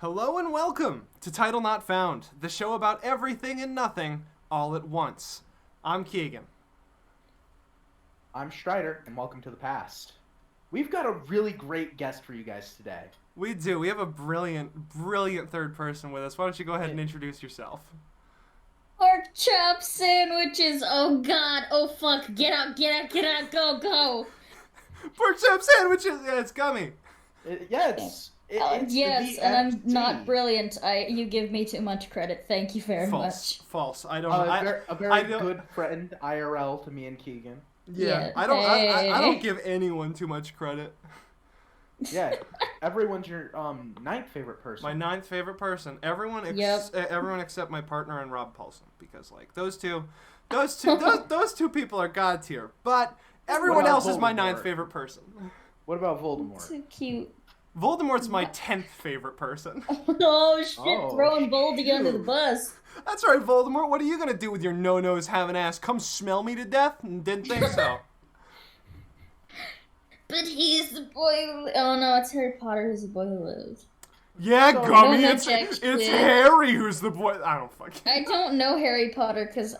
Hello and welcome to Title Not Found, the show about everything and nothing all at once. I'm Keegan. I'm Stryder, and welcome to the past. We've got a really great guest for you guys today. We do. We have a brilliant third person with us. Why don't you go ahead and introduce yourself? Pork chop sandwiches. Oh God. Oh fuck. Get out. Go. Pork chop sandwiches. Yeah, it's gummy. It's yes, and I'm not brilliant. You give me too much credit. Thank you very much. False. I don't. A very good friend IRL to me and Keegan. Yeah. I don't give anyone too much credit. Yeah, everyone's your ninth favorite person. My ninth favorite person. Everyone except my partner and Rob Paulson, because like those two people are god tier. But everyone else is my ninth favorite person. What about Voldemort? So cute. Voldemort's my 10th favorite person. Oh shit! Throwing Voldy under the bus. That's right, Voldemort. What are you gonna do with your no-nose having ass? Come smell me to death? Didn't think so. But he's the boy who... Oh no, it's Harry Potter who's the boy who lives. Yeah, Gummy, it's Harry who's the boy... I don't fucking... I don't know Harry Potter because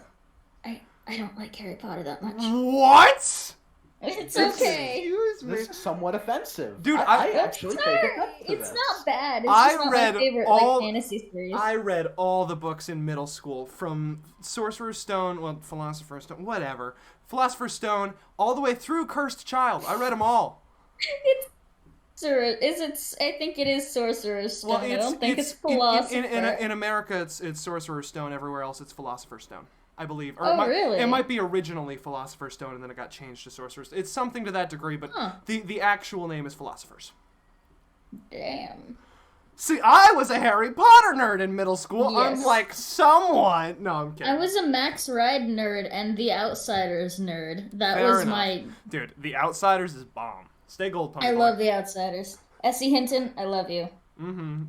I don't like Harry Potter that much. What? It's okay. Excuse me. This is somewhat offensive. Dude, I actually take offense to It's this. not bad. It's just not my favorite fantasy series. I read all the books in middle school, from Sorcerer's Stone, Philosopher's Stone, whatever. Philosopher's Stone, all the way through Cursed Child. I read them all. I think it is Sorcerer's Stone. I don't think it's Philosopher. In America, it's Sorcerer's Stone. Everywhere else, it's Philosopher's Stone, I believe. Or really? It might be originally Philosopher's Stone, and then it got changed to Sorcerer's Stone. It's something to that degree, but the actual name is Philosopher's. Damn. See, I was a Harry Potter nerd in middle school, yes. unlike someone. No, I'm kidding. I was a Max Ride nerd and The Outsiders nerd. Fair enough. Dude, The Outsiders is bomb. Stay gold, Pony. I love The Outsiders. Essie Hinton, I love you. Mm-hmm.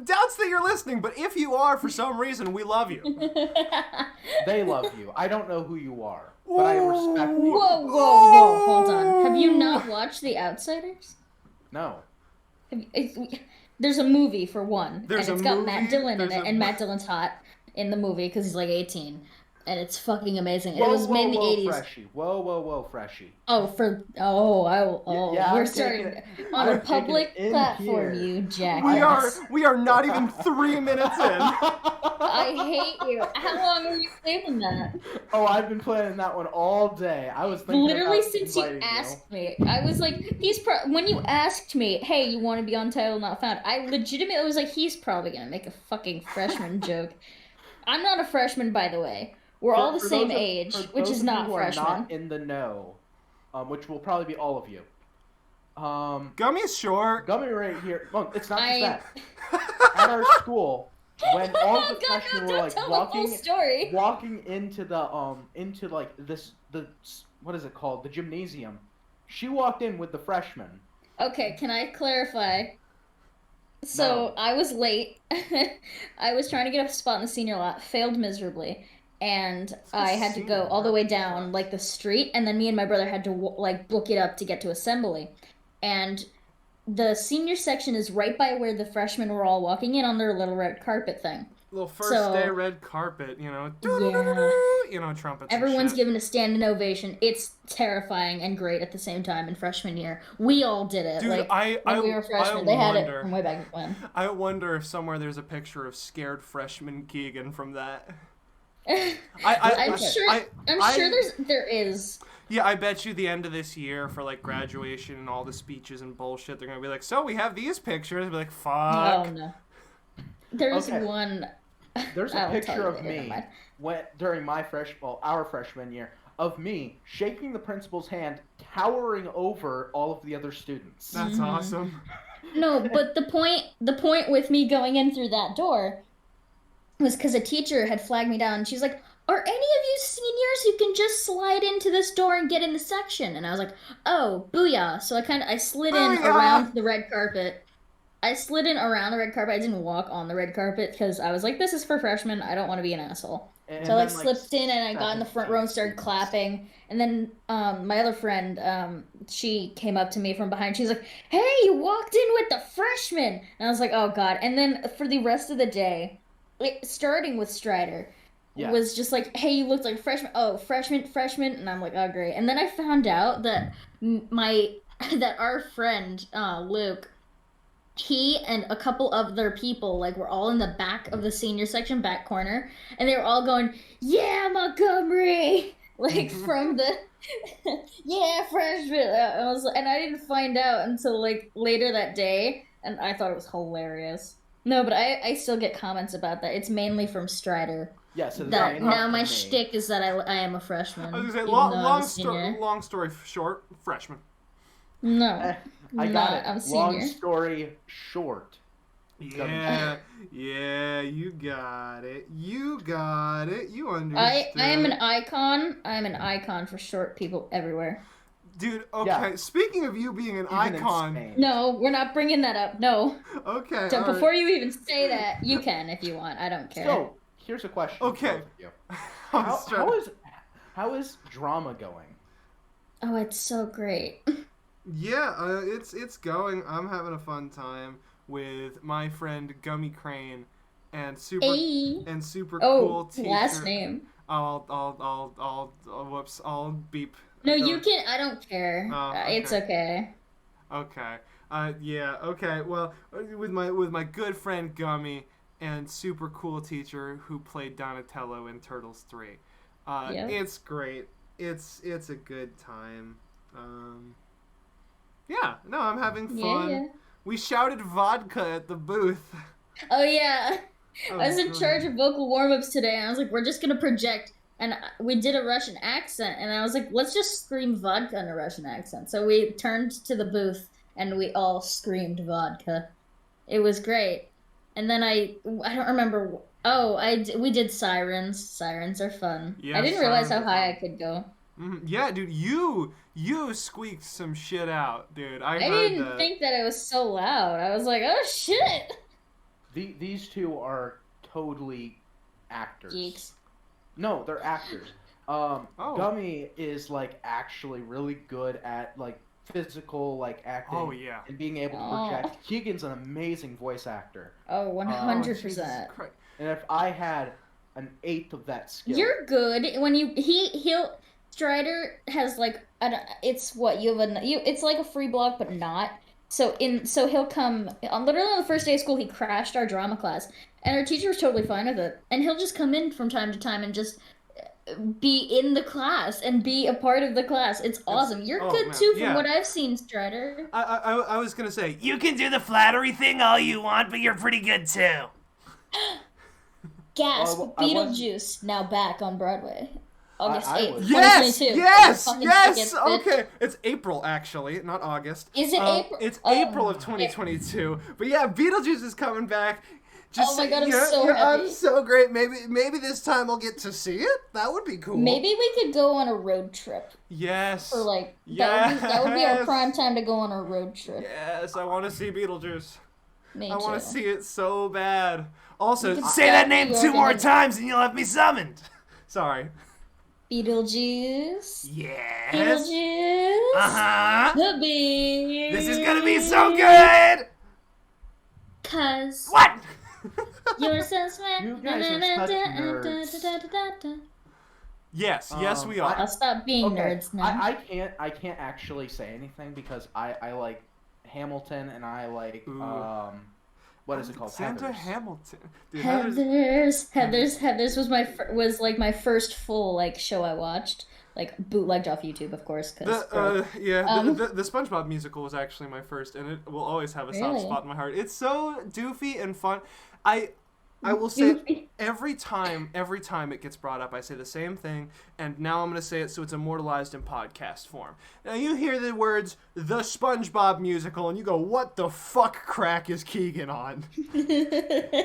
Doubts that you're listening, but if you are, for some reason, we love you. They love you. I don't know who you are, but I respect you. Whoa, hold on. Have you not watched The Outsiders? No. There's a movie for one, and it's got Matt Dillon in it, and Matt Dillon's hot in the movie because he's like 18, and it's fucking amazing. It was made in the 80s. Freshie. Whoa, freshie. We're starting on a public platform, you jackass. We are not even 3 minutes in. I hate you. How long were you saving that? Oh, I've been planning that one all day. I was thinking literally since you asked me. I was like, when you asked me, hey, you want to be on Title Not Found, I legitimately was like, he's probably gonna make a fucking freshman joke. I'm not a freshman, by the way. We're all the same age, which is not freshmen. Not in the know, which will probably be all of you. Gummy's short. Gummy right here. Well, it's not just that. At our school, when all the freshmen were like walking into the what is it called? The gymnasium. She walked in with the freshmen. Okay, can I clarify? So No. I was late. I was trying to get a spot in the senior lot, failed miserably. And I had to go all the way down, like, the street, and then me and my brother had to, book it up to get to assembly. And the senior section is right by where the freshmen were all walking in on their little red carpet thing. Little first day red carpet, trumpets. Everyone's given a standing ovation. It's terrifying and great at the same time in freshman year. We all did it. Dude, when we were freshmen, they had it from way back when. I wonder if somewhere there's a picture of scared freshman Keegan from that. I'm sure there is. Yeah, I bet you the end of this year for like graduation and all the speeches and bullshit, they're gonna be like, so we have these pictures. I'll be like, fuck. Oh no. There's one. There's a picture of me during our freshman year of me shaking the principal's hand, towering over all of the other students. That's awesome. No, but the point with me going in through that door was because a teacher had flagged me down, and she's like, are any of you seniors who can just slide into this door and get in the section? And I was like, oh, booyah. So I slid in around the red carpet. I didn't walk on the red carpet because I was like, this is for freshmen. I don't want to be an asshole. So I slipped in and I got in the front row and started clapping. And then my other friend, she came up to me from behind. She's like, "Hey, you walked in with the freshman." And I was like, "Oh God." And then for the rest of the day, starting with Stryder, was just like, "Hey, you looked like a freshman." "Oh, freshman." And I'm like, "Oh, great." And then I found out that that our friend, Luke, he and a couple other people were all in the back of the senior section, back corner, and they were all going, "Yeah, Montgomery!" From the yeah, freshman. And I didn't find out until later that day, and I thought it was hilarious. No, but I still get comments about that. It's mainly from Stryder. Yeah, so that now my shtick is that I am a freshman. I was gonna say long story short, freshman. No. I got it. I'm senior. Long story short. Yeah, you got it. You understood. I am an icon. I'm an icon for short people everywhere. Dude, okay. Speaking of you being an icon. No, we're not bringing that up. No. Okay. So before you even say that, you can if you want. I don't care. So, here's a question. Okay. How is drama going? Oh, it's so great. Yeah, it's going. I'm having a fun time with my friend Gummy Crane and super cool teacher. Last name. Whoops, I'll beep. No, you can. I don't care. Okay. It's okay. Okay. Yeah. Okay. Well, with my good friend Gummy and super cool teacher who played Donatello in Turtles 3. It's great. It's a good time. Yeah, no, I'm having fun. Yeah. We shouted vodka at the booth. Oh, yeah. I was in charge of vocal warm-ups today, and I was like, we're just going to project. And we did a Russian accent, and I was like, let's just scream vodka in a Russian accent. So we turned to the booth, and we all screamed vodka. It was great. And then I don't remember. We did sirens. Sirens are fun. Yeah, I didn't realize how high I could go. Mm-hmm. Yeah, dude, you squeaked some shit out, dude. I didn't think that it was so loud. I was like, oh shit. These two are totally actors. Geeks. No, they're actors. Gummy is actually really good at physical acting. Oh yeah. And being able to project. Keegan's an amazing voice actor. Oh, 100%. And if I had an eighth of that skill. You're good when he'll. Stryder has it's what you have it's like a free block but not. So he'll come literally on the first day of school. He crashed our drama class, and our teacher was totally fine with it. And he'll just come in from time to time and just be in the class and be a part of the class. It's awesome. You're good too from what I've seen, Stryder. I was gonna say you can do the flattery thing all you want, but you're pretty good too. Gasp! Beetlejuice now back on Broadway. August 8th, Yes! 2022. Yes! Okay. It's April, actually, not August. Is it April? It's April of 2022. But yeah, Beetlejuice is coming back. Oh my god, I'm so happy. I'm so great. Maybe this time I'll get to see it. That would be cool. Maybe we could go on a road trip. Yes. Or that would be our prime time to go on a road trip. Yes, I want to see Beetlejuice. Me I too. want to see it so bad. Also, say that name 2 more times and you'll have me summoned. Sorry. Beetlejuice. Yes. Beetlejuice. Uh-huh. The bee. This is gonna be so good. 'Cause. What? You're so smart. You guys are such nerds. Yes, we are. I'll stop being nerds now. I can't actually say anything because I like Hamilton and I like what is it called? Santa Hamilton. Dude, Heathers was my first full show I watched, bootlegged off YouTube, of course. The SpongeBob musical was actually my first, and it will always have a soft spot in my heart. It's so doofy and fun. I will say every time it gets brought up, I say the same thing, and now I'm going to say it so it's immortalized in podcast form. Now you hear the words, the SpongeBob musical, and you go, what the fuck crack is Keegan on?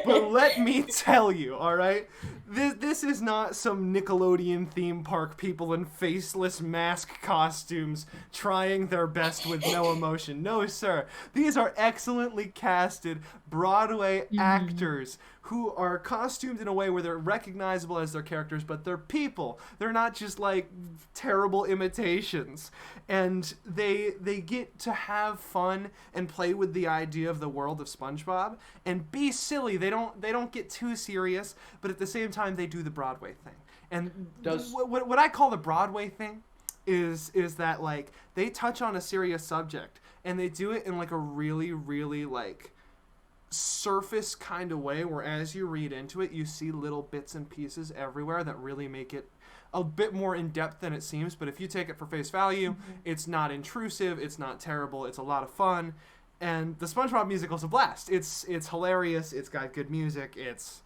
But let me tell you, alright? This is not some Nickelodeon theme park people in faceless mask costumes trying their best with no emotion. No, sir. These are excellently casted Broadway actors who are costumed in a way where they're recognizable as their characters, but they're people. They're not just like terrible imitations. And they get to have fun and play with the idea of the world of SpongeBob and be silly. They don't get too serious, but at the same time they do the Broadway thing. And what I call the Broadway thing is that like they touch on a serious subject and they do it in like a really, really like surface kind of way, where as you read into it you see little bits and pieces everywhere that really make it a bit more in depth than it seems. But if you take it for face value, it's not intrusive, it's not terrible, it's a lot of fun. And the SpongeBob musical is a blast. It's hilarious, it's got good music, it's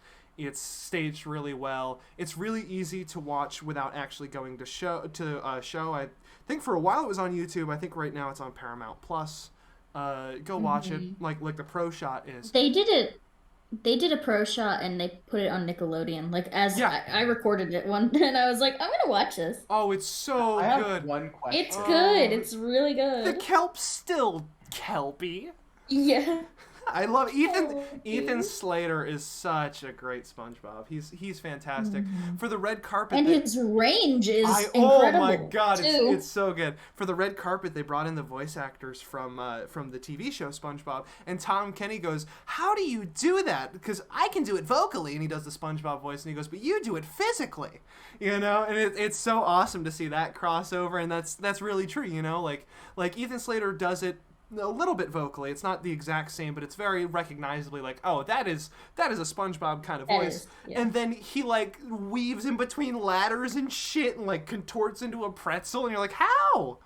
staged really well. It's really easy to watch without actually going to a show. I think for a while it was on YouTube. I think right now it's on Paramount Plus. Go watch it. Like the pro shot is. They did a pro shot and they put it on Nickelodeon. Like I recorded it one and I was like, I'm gonna watch this. Oh, it's so I good. have one question. It's good. It's really good. The kelp's still kelpy. Yeah. I love Ethan Slater is such a great SpongeBob. He's fantastic. For the red carpet, and his range is incredible. Oh my god, it's so good. For the red carpet, they brought in the voice actors from the TV show SpongeBob, and Tom Kenny goes, "How do you do that? Because I can do it vocally," and he does the SpongeBob voice, and he goes, "But you do it physically," you know. And it's so awesome to see that crossover, and that's really true, you know. Like Ethan Slater does it a little bit vocally. It's not the exact same, but it's very recognizably like, oh, that is a SpongeBob kind of voice. And then he like weaves in between ladders and shit and like contorts into a pretzel, and you're like, how?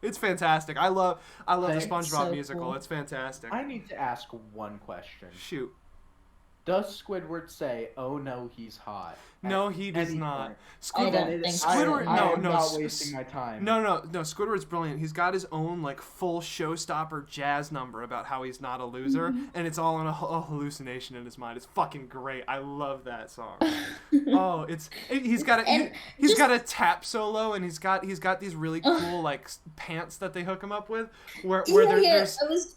It's fantastic. I love the SpongeBob musical. Cool. It's fantastic. I need to ask one question. Shoot. Does Squidward say, "Oh no, he's hot"? No, he does not. Squidward, I'm not wasting my time. No. Squidward's brilliant. He's got his own like full showstopper jazz number about how he's not a loser, and it's all in a hallucination in his mind. It's fucking great. I love that song. Oh, he's got a tap solo, and he's got these really cool like pants that they hook him up with, where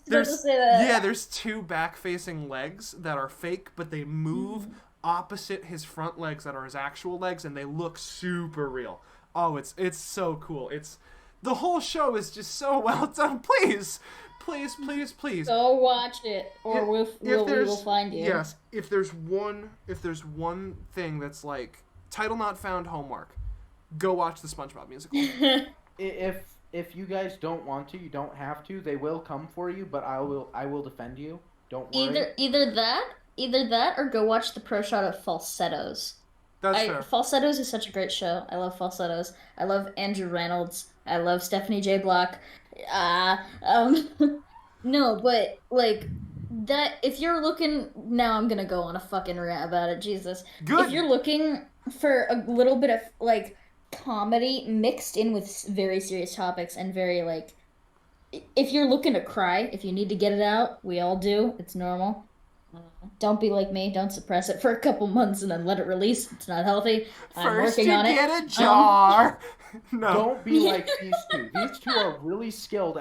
there's two back-facing legs that are fake, but they move opposite his front legs that are his actual legs, and they look super real. Oh, it's so cool. The whole show is just so well done. Please go watch it, or we will find you. Yes, if there's one thing that's like title not found homework, go watch the SpongeBob musical. If you guys don't want to, you don't have to. They will come for you, but I will defend you. Don't worry. Either that or go watch the pro shot of Falsettos. That's fair. Falsettos is such a great show. I love Falsettos. I love Andrew Reynolds. I love Stephanie J. Block. No, but like that. If you're looking now, I'm gonna go on a fucking rant about it. Jesus. Good. If you're looking for a little bit of like comedy mixed in with very serious topics and very like, if you're looking to cry, if you need to get it out, we all do. It's normal. Don't be like me. Don't suppress it for a couple months and then let it release. It's not healthy. I'm working on it. First you get a jar. No. Don't be like these two. These two are really skilled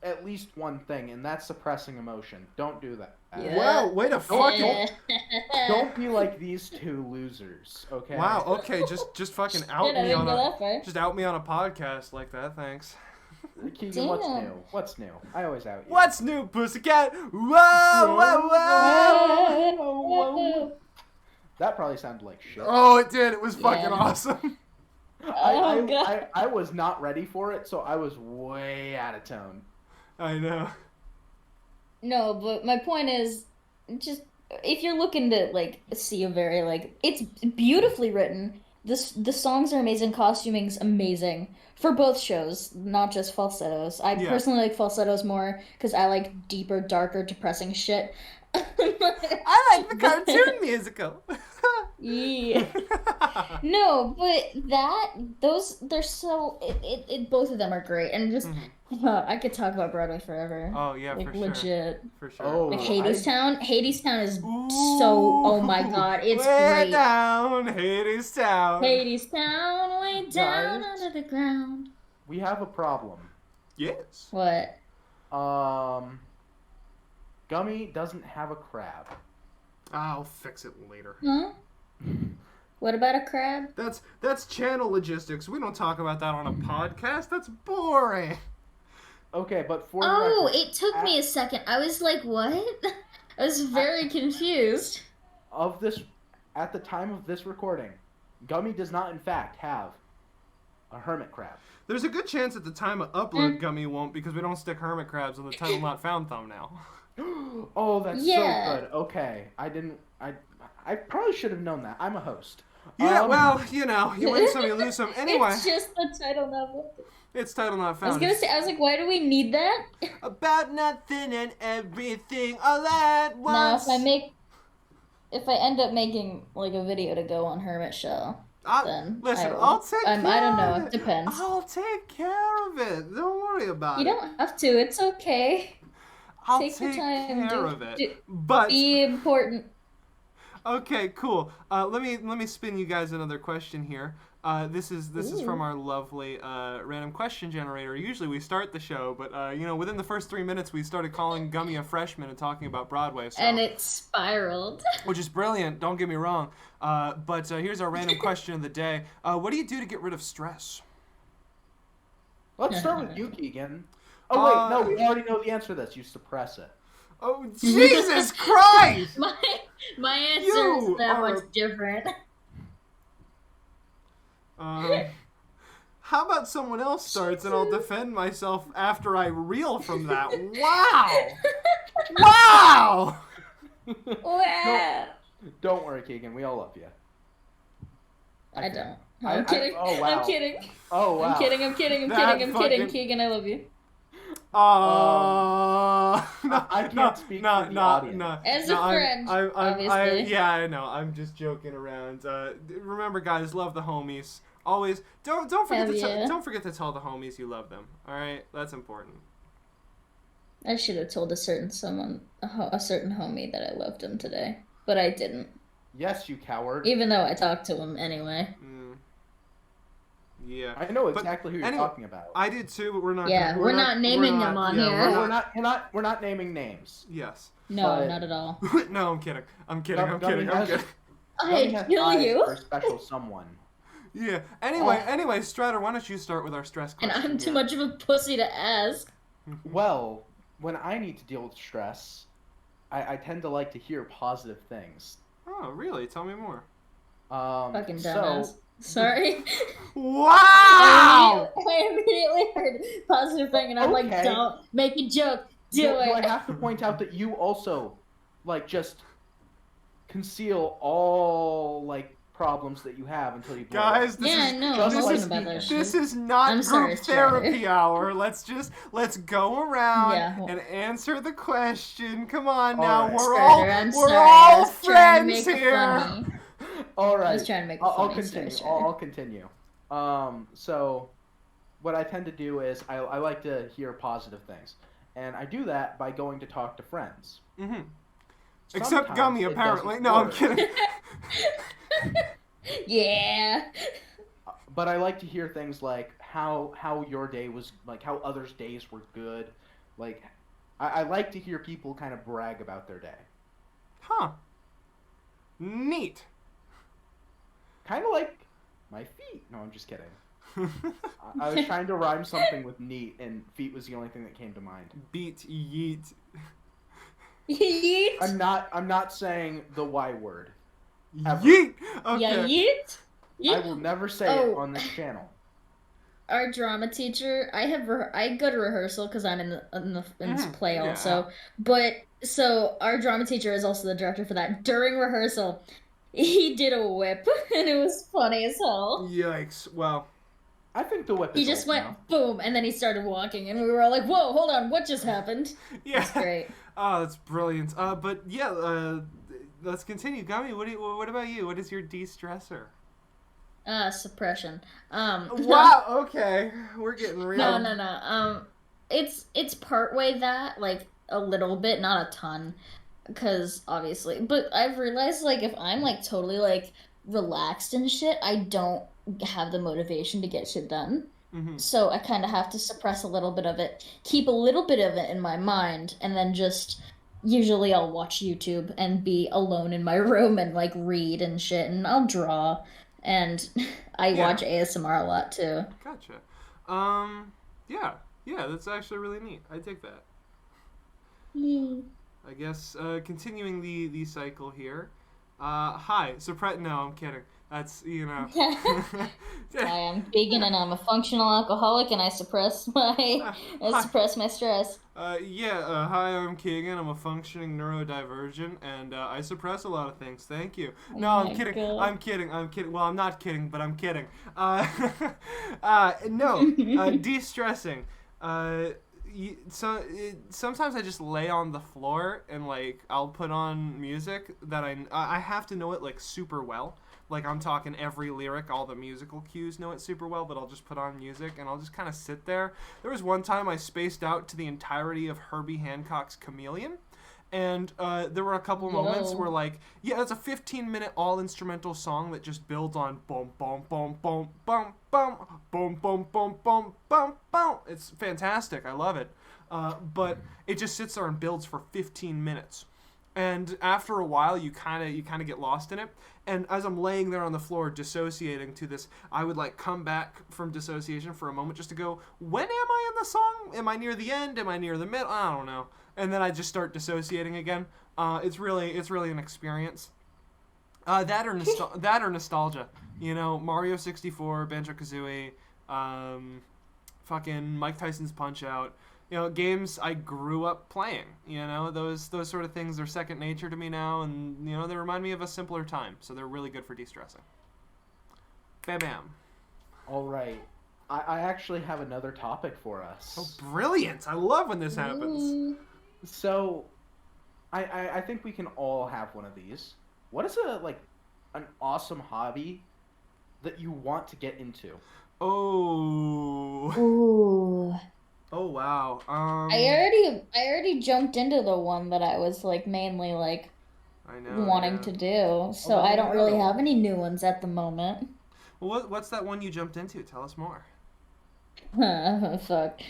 at least one thing, and that's suppressing emotion. Don't do that. Yeah. Wow, way to fucking... Don't be like these two losers, okay? Wow, okay, just fucking out me on a podcast like that, thanks. Keegan, what's new? I always out you. What's new, pussycat? Whoa. That probably sounded like shit. Oh, it did. It was fucking awesome. I was not ready for it, so I was way out of tone. I know. No, but my point is, just if you're looking to like see a very like, it's beautifully written. The songs are amazing. Costuming's amazing for both shows, not just Falsettos. I personally like Falsettos more because I like deeper, darker, depressing shit. I like the cartoon musical. Yeah. No, but they're so both of them are great, and just I could talk about Broadway forever. Oh yeah, like, for sure. Legit. For sure. Oh, like Hadestown. Hadestown is so. Oh my god, it's way great. Down, Hadestown. Hadestown, way down under the ground. We have a problem. Yes. What? Gummy doesn't have a crab. I'll fix it later. Huh? What about a crab? That's channel logistics. We don't talk about that on a podcast. That's boring. Okay, but for record, it took me a second. I was like, what? I was very confused. At the time of this recording, Gummy does not, in fact, have a hermit crab. There's a good chance at the time of upload, Gummy won't, because we don't stick hermit crabs on the title not found thumbnail. Oh, that's so good. Okay, I probably should have known that. I'm a host. Yeah, well, you win some, you lose some. Anyway. It's just the title not found. It's title not found. I was like, why do we need that? About nothing and everything all at once. No, if I end up making like a video to go on Hermit Show, then I'll take care of it. I don't know, it depends. I'll take care of it. Don't worry about it. You don't have to, it's okay. I'll take care of it. But be important. Okay, cool. Let me spin you guys another question here. This is from our lovely random question generator. Usually we start the show, but within the first 3 minutes we started calling Gummy a freshman and talking about Broadway. So, and it spiraled. Which is brilliant. Don't get me wrong. But here's our random question of the day. What do you do to get rid of stress? Let's start with you, Keegan. Oh wait, no, we already know the answer to this. You suppress it. Oh Jesus Christ! My answer is that much different. How about someone else starts and I'll defend myself after I reel from that? Wow! Wow! Wow! Don't worry, Keegan. We all love you. I don't. I'm kidding. Oh, wow. I'm kidding. Oh, wow. I'm kidding. Keegan, I love you. I can't speak for the audience. As a friend, obviously. Yeah, I know. I'm just joking around. Remember, guys, love the homies. Always don't forget to tell the homies you love them. All right, that's important. I should have told a certain homie that I loved him today, but I didn't. Yes, you coward. Even though I talked to him anyway. Yeah, I know exactly who you're talking about. I did too, but we're not. Yeah, we're not naming them on here. We're not naming names. Yes. No, not at all. No, I'm kidding. I'm kidding. I kill you. For a special someone. Yeah. Anyway, Stryder, why don't you start with our stress question? And I'm too much of a pussy to ask. Well, when I need to deal with stress, I tend to like to hear positive things. Oh, really? Tell me more. Fucking dumbass. Sorry. Wow! I immediately heard positive thing, and I'm like, don't make a joke. Do it. I have to point out that you also, just conceal all, problems that you have until you blow Guys, up. This is not group therapy hour. Let's go around and answer the question. Come on now. Right. We're all friends here. All right. I was trying to make I'll continue. I'll continue. So what I tend to do is I like to hear positive things. And I do that by going to talk to friends. Mm-hmm. Except Gummy, apparently. No, I'm kidding. Yeah. But I like to hear things like how your day was, how others' days were good. I like to hear people kind of brag about their day. Huh. Neat. Kind of like my feet. No, I'm just kidding. I was trying to rhyme something with neat, and feet was the only thing that came to mind. Beat, yeet. Yeet? I'm not saying the Y word. Ever. Yeet! Okay. Yeah, yeet? I will never say it on this channel. Our drama teacher, I go to rehearsal because I'm in this play also. But so our drama teacher is also the director for that. During rehearsal, he did a whip, and it was funny as hell. Yikes! Wow. I think the whip. He just went boom, and then he started walking, and we were all like, "Whoa, hold on, what just happened?" Yeah, that's great. Oh, that's brilliant. But yeah, let's continue. Gummy, what about you? What is your de-stressor? Suppression. Wow. Okay, we're getting real. No. It's partway that, a little bit, not a ton, because obviously. But I've realized, if I'm totally relaxed and shit, I don't have the motivation to get shit done. Mm-hmm. So I kind of have to suppress a little bit of it, keep a little bit of it in my mind, and then just usually I'll watch YouTube and be alone in my room and like read and shit, and I'll draw, and I watch ASMR a lot too. Gotcha. Yeah, that's actually really neat. I take that. I guess continuing the cycle here. Hi, surprise. No, I'm kidding. That's Hi, I'm vegan and I'm a functional alcoholic, and I suppress my stress. Hi, I'm Keegan. I'm a functioning neurodivergent, and I suppress a lot of things. Thank you. No, I'm kidding. God. I'm kidding. Well, I'm not kidding, but I'm kidding. No, de-stressing. Sometimes I just lay on the floor and like I'll put on music that I have to know it like super well. Like I'm talking every lyric, all the musical cues know it super well, but I'll just put on music and I'll just kind of sit there. There was one time I spaced out to the entirety of Herbie Hancock's Chameleon. And there were a couple moments where, like, that's a 15-minute all-instrumental song that just builds on boom, boom, boom, boom, boom, boom, boom, boom, boom, boom, boom, boom. It's fantastic. I love it. But it just sits there and builds for 15 minutes. And after a while, you kind of get lost in it. And as I'm laying there on the floor dissociating to this, I would, like, come back from dissociation for a moment just to go, when am I in the song? Am I near the end? Am I near the middle? I don't know. And then I just start dissociating again. It's really an experience. That or nostalgia. You know, Mario 64, Banjo-Kazooie, fucking Mike Tyson's Punch-Out. You know, games I grew up playing. You know, those sort of things are second nature to me now, and you know they remind me of a simpler time. So they're really good for de-stressing. Bam bam. All right. I actually have another topic for us. Oh, brilliant! I love when this happens. So, I think we can all have one of these. What is an awesome hobby that you want to get into? Oh. Ooh. Oh wow. I already jumped into the one that I was like mainly like wanting to do. So I don't really have any new ones at the moment. Well, what's that one you jumped into? Tell us more. Fuck.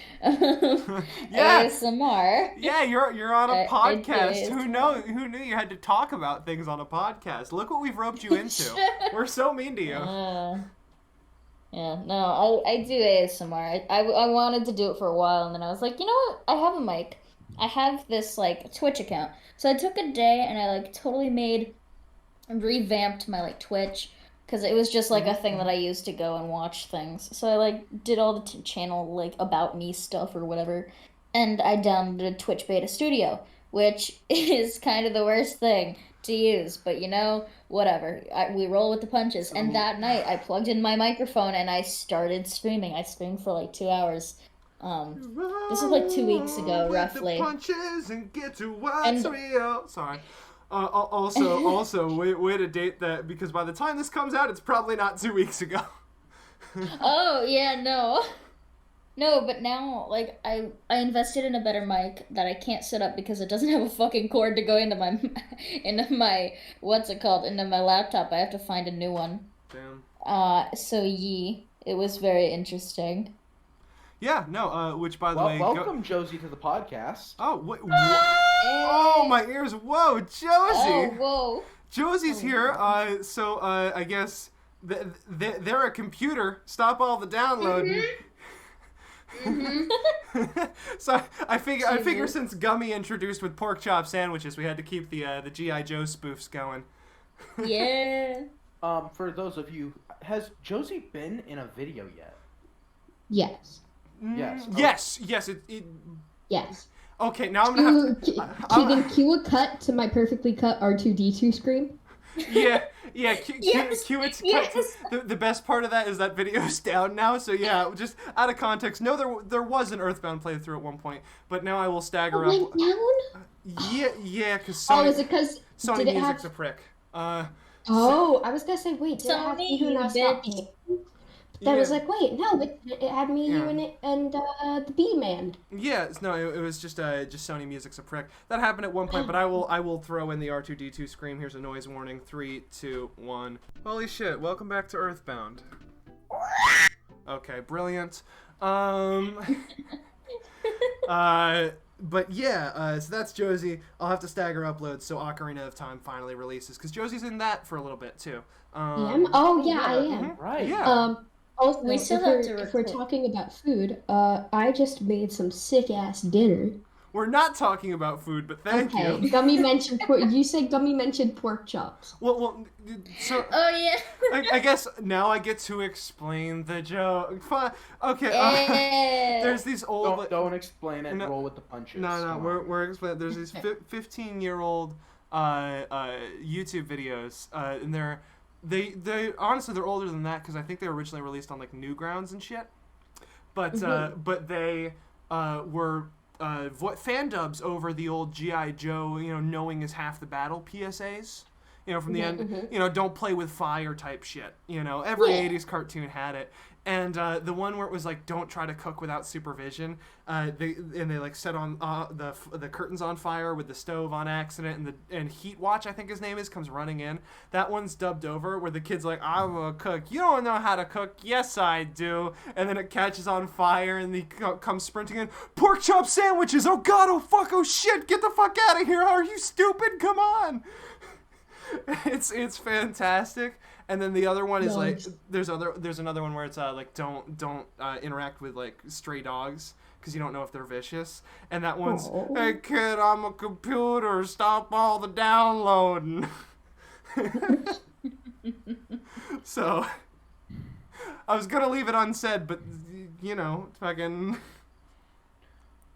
ASMR. Yeah, you're on a podcast. Who knew you had to talk about things on a podcast? Look what we've roped you into. We're so mean to you. Yeah, no, I do ASMR. I wanted to do it for a while, and then I was like, you know what? I have a mic. I have this, like, Twitch account. So I took a day, and I, like, totally revamped my, like, Twitch, because it was just, like, a thing that I used to go and watch things. So I, like, did all the channel, like, about me stuff or whatever, and I downloaded Twitch Beta Studio, which is kind of the worst thing to use, but you know, whatever. We roll with the punches. And that night, I plugged in my microphone and I started streaming. I streamed for like 2 hours. This was like 2 weeks ago, roughly. The punches and get to what's real. Sorry. Also, way to date that because by the time this comes out, it's probably not 2 weeks ago. Oh yeah, no. No, but now, like, I invested in a better mic that I can't set up because it doesn't have a fucking cord to go into my, what's it called, into my laptop. I have to find a new one. Damn. It was very interesting. Yeah, no, which, by the way... Welcome, Josie, to the podcast. Oh, oh, my ears. Whoa, Josie! Oh, whoa. Josie's here, so I guess they're a computer. Stop all the downloading. Mm-hmm. Mm-hmm. So I figure since Gummy introduced with pork chop sandwiches, we had to keep the G.I. Joe spoofs going. Yeah. For those of you, has Josie been in a video yet? Yes. Yes. Okay. Yes. Yes. Okay, now I'm gonna have to. Keegan, cue a cut to my perfectly cut R2D2 scream. Yeah. Cue it. Yes. The best part of that is that video's down now, so yeah, just out of context. No, there was an Earthbound playthrough at one point, but now I will stagger up. Went down? Yeah, because Sony. Is it because Sony Music's a prick. I was gonna say, wait, did it have me, you, and Stop? That was like, wait, no, it had me, you, and it, and the B-Man. Yeah, no, it was just Sony Music's a prick. That happened at one point, but I will throw in the R2D2 scream. Here's a noise warning. 3, 2, 1. Holy shit! Welcome back to Earthbound. Okay, brilliant. But yeah, so that's Josie. I'll have to stagger uploads so Ocarina of Time finally releases because Josie's in that for a little bit too. Oh yeah, I am. Mm-hmm. Right. Yeah. Also, we still if we're talking about food, I just made some sick ass dinner. We're not talking about food, but thank you. Gummy mentioned you said Gummy mentioned pork chops. Well, so. Oh yeah. I guess now I get to explain the joke. Fine. Okay. There's these old. Don't explain it. No, roll with the punches. No. We're explaining. There's these 15-year-old YouTube videos, and they honestly they're older than that because I think they were originally released on like Newgrounds and shit. But they were fan dubs over the old G.I. Joe, knowing is half the battle PSAs. From the end, don't play with fire type shit. Every 80s cartoon had it. And the one where it was like, don't try to cook without supervision. They like set on the curtains on fire with the stove on accident, and Heat Watch, I think his name is, comes running in. That one's dubbed over where the kid's like, I'm a cook. You don't know how to cook. Yes, I do. And then it catches on fire, and he comes sprinting in. Pork chop sandwiches. Oh God. Oh fuck. Oh shit. Get the fuck out of here. Are you stupid? Come on. It's fantastic. And then the other one is like there's another one where it's like don't interact with like stray dogs because you don't know if they're vicious. And that one's hey kid, I'm a computer, stop all the downloading. So I was gonna leave it unsaid, but fucking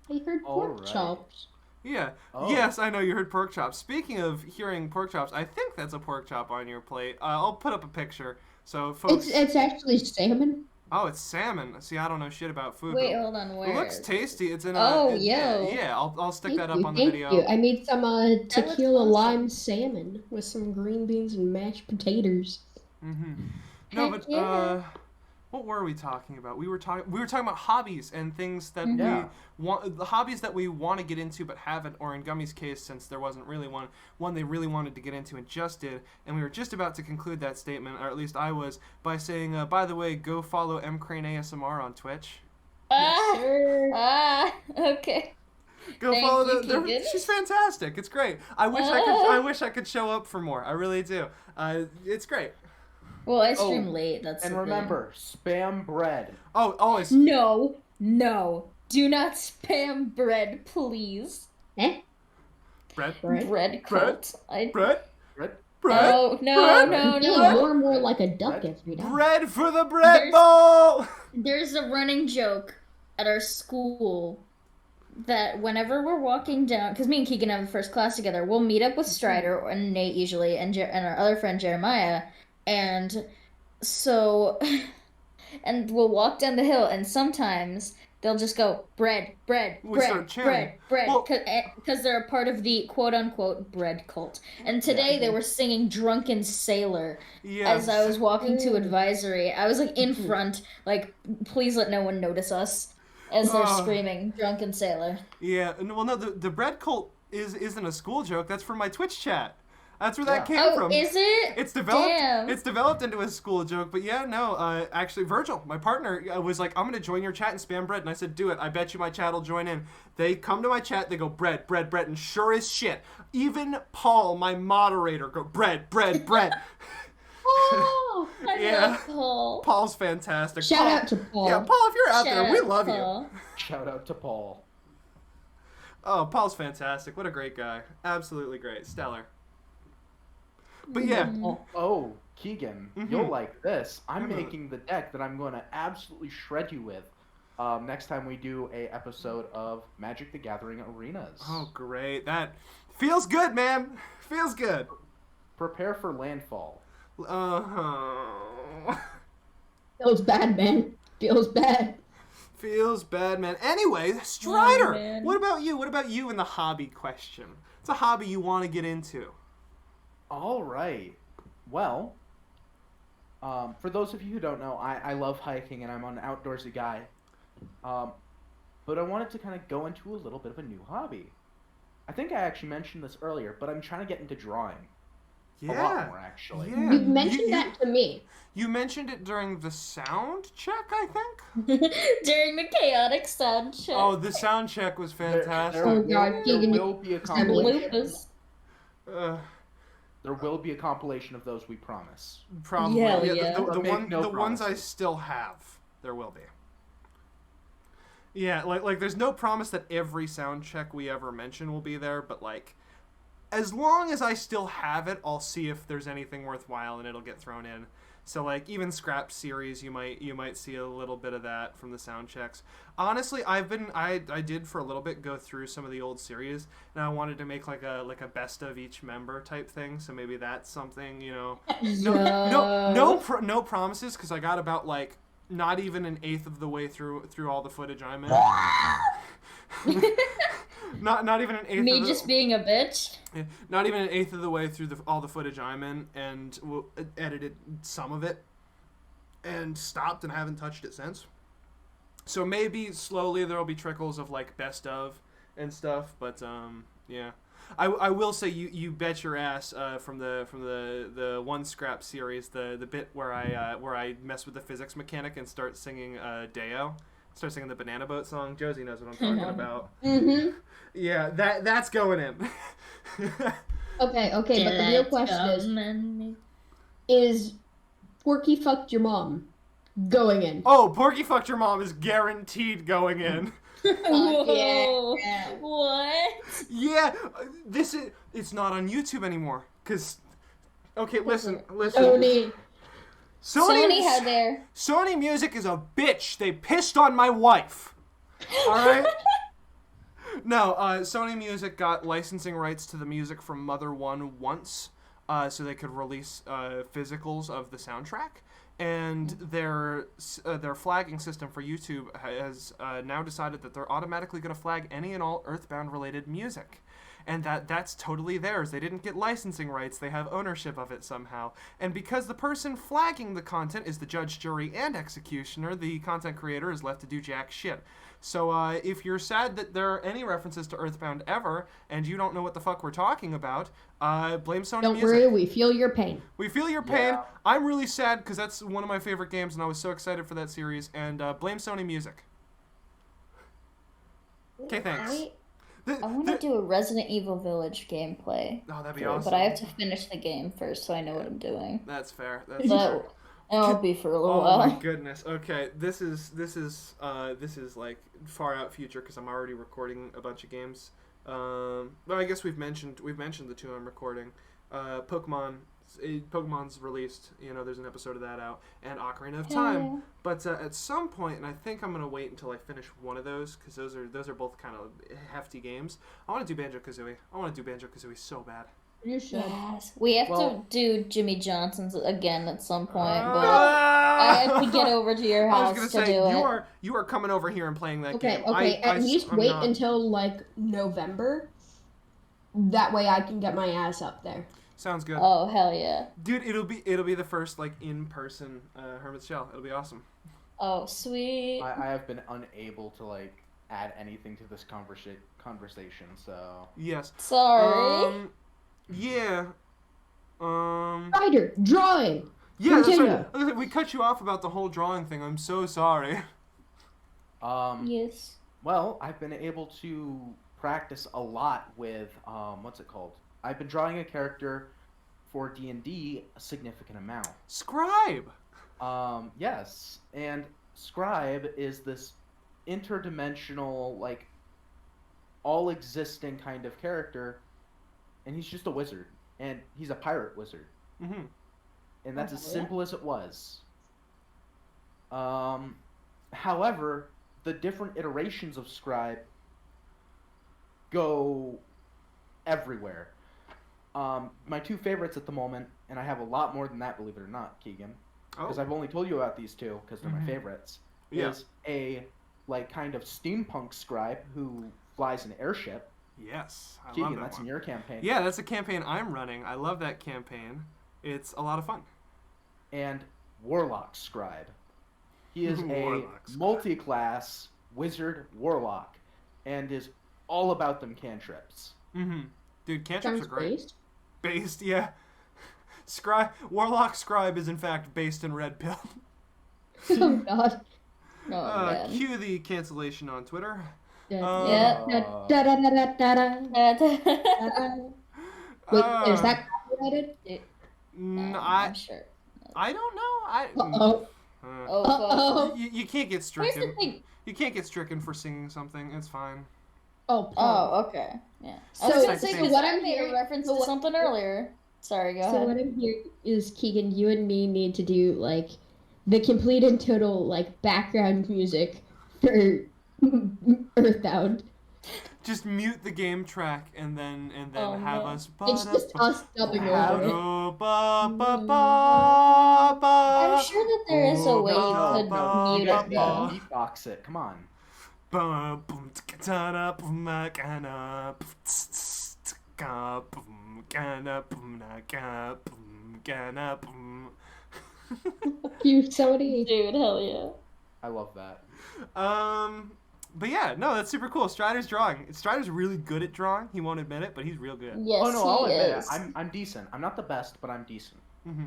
I heard pork chops. Yeah. Oh. Yes, I know you heard pork chops. Speaking of hearing pork chops, I think that's a pork chop on your plate. I'll put up a picture so folks. It's actually salmon. Oh, it's salmon. See, I don't know shit about food. Wait, hold on. Where? It looks tasty. It's in yeah. I'll stick that up on the video. Thank you. I made some tequila lime salmon with some green beans and mashed potatoes. Mm-hmm. No, but what were we talking about? We were talking about hobbies and things that we want, the hobbies that we want to get into but haven't, or in Gummy's case, since there wasn't really one they really wanted to get into and just did, and we were just about to conclude that statement, or at least I was, by saying, by the way, go follow M Crane ASMR on Twitch. Okay. Go follow them. She's fantastic. It's great. I wish I could show up for more. I really do. It's great. Well, I stream late. That's and remember, spam bread. Oh, always. No, do not spam bread, please. Bread cult. Bread. Oh, no. More and more like a duck every day. Bread for the bread bowl. There's a running joke at our school that whenever we're walking down, because me and Keegan have a first class together, we'll meet up with Stryder and Nate usually, and our other friend Jeremiah. And so, and we'll walk down the hill, and sometimes they'll just go, bread, because they're a part of the quote-unquote bread cult. And today they were singing Drunken Sailor as I was walking to advisory. I was like in front, like, please let no one notice us, as they're screaming Drunken Sailor. Yeah, well, no, the bread cult isn't a school joke. That's from my Twitch chat. That's where that came from. Is it? It's developed. Damn. It's developed into a school joke, but actually, Virgil, my partner, was like, "I'm gonna join your chat and spam bread," and I said, "Do it. I bet you my chat will join in." They come to my chat, they go bread, and sure as shit, even Paul, my moderator, go bread. Oh, I love Paul. Paul's fantastic. Shout out to Paul. Yeah, Paul, if you're out there, we love you. Shout out to Paul. Oh, Paul's fantastic. What a great guy. Absolutely great. Stellar. But yeah. Oh, Keegan, you'll like this. I'm making the deck that I'm going to absolutely shred you with next time we do a episode of Magic the Gathering Arenas. Oh, great. That feels good, man. Feels good. Prepare for landfall. Feels bad, man. Feels bad, man. Anyway, Stryder, what about you? What about you in the hobby question? It's a hobby you want to get into. All right. Well, for those of you who don't know, I love hiking and I'm an outdoorsy guy. But I wanted to kind of go into a little bit of a new hobby. I think I actually mentioned this earlier, but I'm trying to get into drawing. A lot more, actually. Yeah. You mentioned that to me. You mentioned it during the sound check, I think? During the chaotic sound check. Oh, the sound check was fantastic. Oh, God, there Keegan, will be a compilation. Lupus. There will be a compilation of those, we promise. Probably. Hell Yeah, yeah. the ones I still have, there will be. Yeah, like there's no promise that every sound check we ever mention will be there, but like, as long as I still have it, I'll see if there's anything worthwhile and it'll get thrown in. So like even Scrap series, you might see a little bit of that from the sound checks. Honestly, I did for a little bit go through some of the old series, and I wanted to make like a best of each member type thing. So maybe that's something, you know. No promises, because I got about like not even an eighth of the way through all the footage I'm in. Not even an eighth. Me just being a bitch. Yeah, not even an eighth of the way through all the footage I'm in, and edited some of it, and stopped and haven't touched it since. So maybe slowly there'll be trickles of like best of and stuff, but yeah. I will say you bet your ass from the one Scrap series, the bit where I mess with the physics mechanic and start singing Deo. Start singing the Banana Boat song. Josie knows what I'm talking about. Mm-hmm. Yeah, that's going in. Okay, but the real question is Porky fucked your mom going in? Oh, Porky fucked your mom is guaranteed going in. Whoa. Yeah. What? Yeah, it's not on YouTube anymore. Cause, okay, listen. Sony had their... Sony Music is a bitch. They pissed on my wife. All right. No, Sony Music got licensing rights to the music from Mother 1 once, so they could release physicals of the soundtrack. And their flagging system for YouTube has now decided that they're automatically going to flag any and all Earthbound-related music. And that's totally theirs. They didn't get licensing rights. They have ownership of it somehow. And because the person flagging the content is the judge, jury, and executioner, the content creator is left to do jack shit. So if you're sad that there are any references to Earthbound ever, and you don't know what the fuck we're talking about, blame Sony Music. Don't worry, we feel your pain. We feel your pain. Yeah. I'm really sad because that's one of my favorite games, and I was so excited for that series. And blame Sony Music. Okay, thanks. I want to do a Resident Evil Village gameplay. Oh, that'd be awesome. But I have to finish the game first so I know what I'm doing. That's fair. That's But fair. it'll be for a little while. Oh my goodness. Okay, this is like far out future because I'm already recording a bunch of games. Well, I guess we've mentioned the two I'm recording. Pokemon's released. You know, there's an episode of that out, and Ocarina of Time. Yeah. But at some point, and I think I'm gonna wait until I finish one of those because those are both kind of hefty games. I want to do Banjo-Kazooie. I want to do Banjo-Kazooie so bad. You should. Yes. We have to do Jimmy Johnson's again at some point, but I have to get over to your house to do it. You are coming over here and playing that game. Okay, at least wait until like November. That way I can get my ass up there. Sounds good. Oh hell yeah, dude! It'll be the first like in-person Hermit's Shell. It'll be awesome. Oh sweet. I have been unable to like add anything to this conversation. So yes. Sorry. Yeah. Stryder, drawing. Yeah, that's right. We cut you off about the whole drawing thing. I'm so sorry. Yes. Well, I've been able to practice a lot with what's it called? I've been drawing a character for D&D a significant amount. Scribe. Yes, and Scribe is this interdimensional, like, all-existing kind of character, and he's just a wizard, and he's a pirate wizard. Mm-hmm. And that's as simple as it was. However, the different iterations of Scribe go everywhere. My two favorites at the moment, and I have a lot more than that, believe it or not, Keegan, because I've only told you about these two because they're my favorites, is a, like, kind of steampunk Scribe who flies an airship. Yes, I Keegan, love that that's one. in your campaign. Yeah, that's a campaign I'm running. I love that campaign. It's a lot of fun. And Warlock Scribe. He is a multi-class wizard warlock, and is all about them cantrips. Mm-hmm. Dude, cantrips are great. Based, yeah. Warlock Scribe is in fact based in Red Pill. Oh God. Cue the cancellation on Twitter. Wait, is that copyrighted? I'm sure. I don't know. Uh-oh. You can't get stricken. Here's the thing. You can't get stricken for singing something. It's fine. Oh, okay. Yeah. So what I made a reference to something earlier. Sorry, go ahead. So what I'm hearing is, Keegan, you and me need to do like the complete and total like background music for Earthbound. Just mute the game track and then have us. It's just us dubbing over it. I'm sure that there is a way you could mute it though. Beatbox it. Come on. You Sony. Dude, hell yeah. I love that. But yeah, no, that's super cool. Strider's drawing. Strider's really good at drawing. He won't admit it, but he's real good. Yes, oh no, I'll admit is. it. I'm decent. I'm not the best, but I'm decent.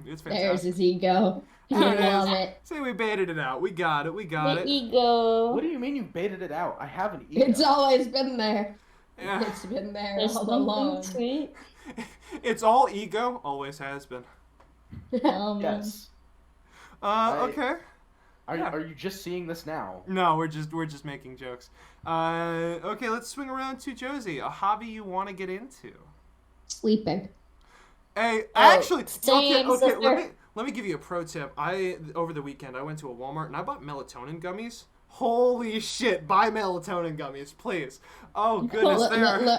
It's fantastic. There's his ego. I love it. See, we baited it out. We got it. The ego. What do you mean you baited it out? I have an ego. It's always been there. Yeah. It's been there There's all along. Sweet. It's all ego. Always has been. Yes. Okay. Are you just seeing this now? No, we're just making jokes. Okay, let's swing around to Josie. A hobby you want to get into? Sleeping. Hey, actually, same, okay. Let me give you a pro tip. Over the weekend I went to a Walmart and I bought melatonin gummies. Holy shit! Buy melatonin gummies, please. Oh goodness,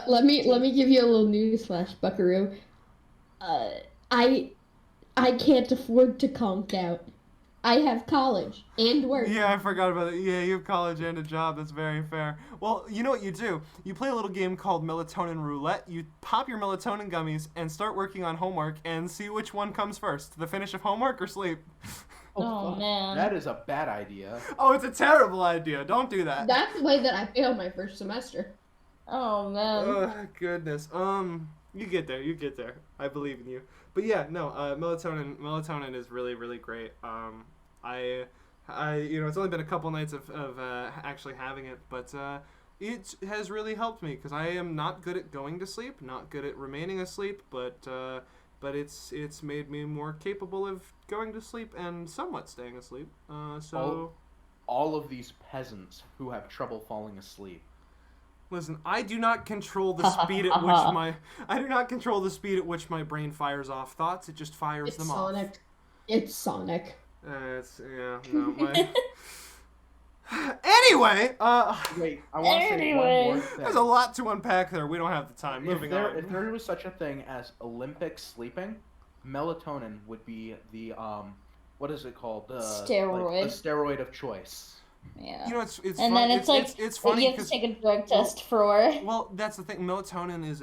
let me give you a little newsflash, Buckaroo. I can't afford to conk out. I have college and work. Yeah, I forgot about it. Yeah, you have college and a job. That's very fair. Well, you know what you do? You play a little game called Melatonin Roulette. You pop your melatonin gummies and start working on homework and see which one comes first, the finish of homework or sleep. Oh man. That is a bad idea. Oh, it's a terrible idea. Don't do that. That's the way that I failed my first semester. Oh man. Oh, goodness. You get there. I believe in you. But yeah, no, melatonin is really, really great. I it's only been a couple nights of actually having it, but it has really helped me because I am not good at going to sleep, not good at remaining asleep, but it's made me more capable of going to sleep and somewhat staying asleep. So all of these peasants who have trouble falling asleep. Listen, I do not control the speed at which my brain fires off thoughts. It just fires them off. It's Sonic. Anyway, wait, I want to say one more thing. There's a lot to unpack there. We don't have the time. Moving on. If there was such a thing as Olympic sleeping, melatonin would be the what is it called? Steroid. Like the steroid of choice. Yeah. You know, it's and fun. then it's funny you have to take a drug test for. Well, that's the thing. Melatonin is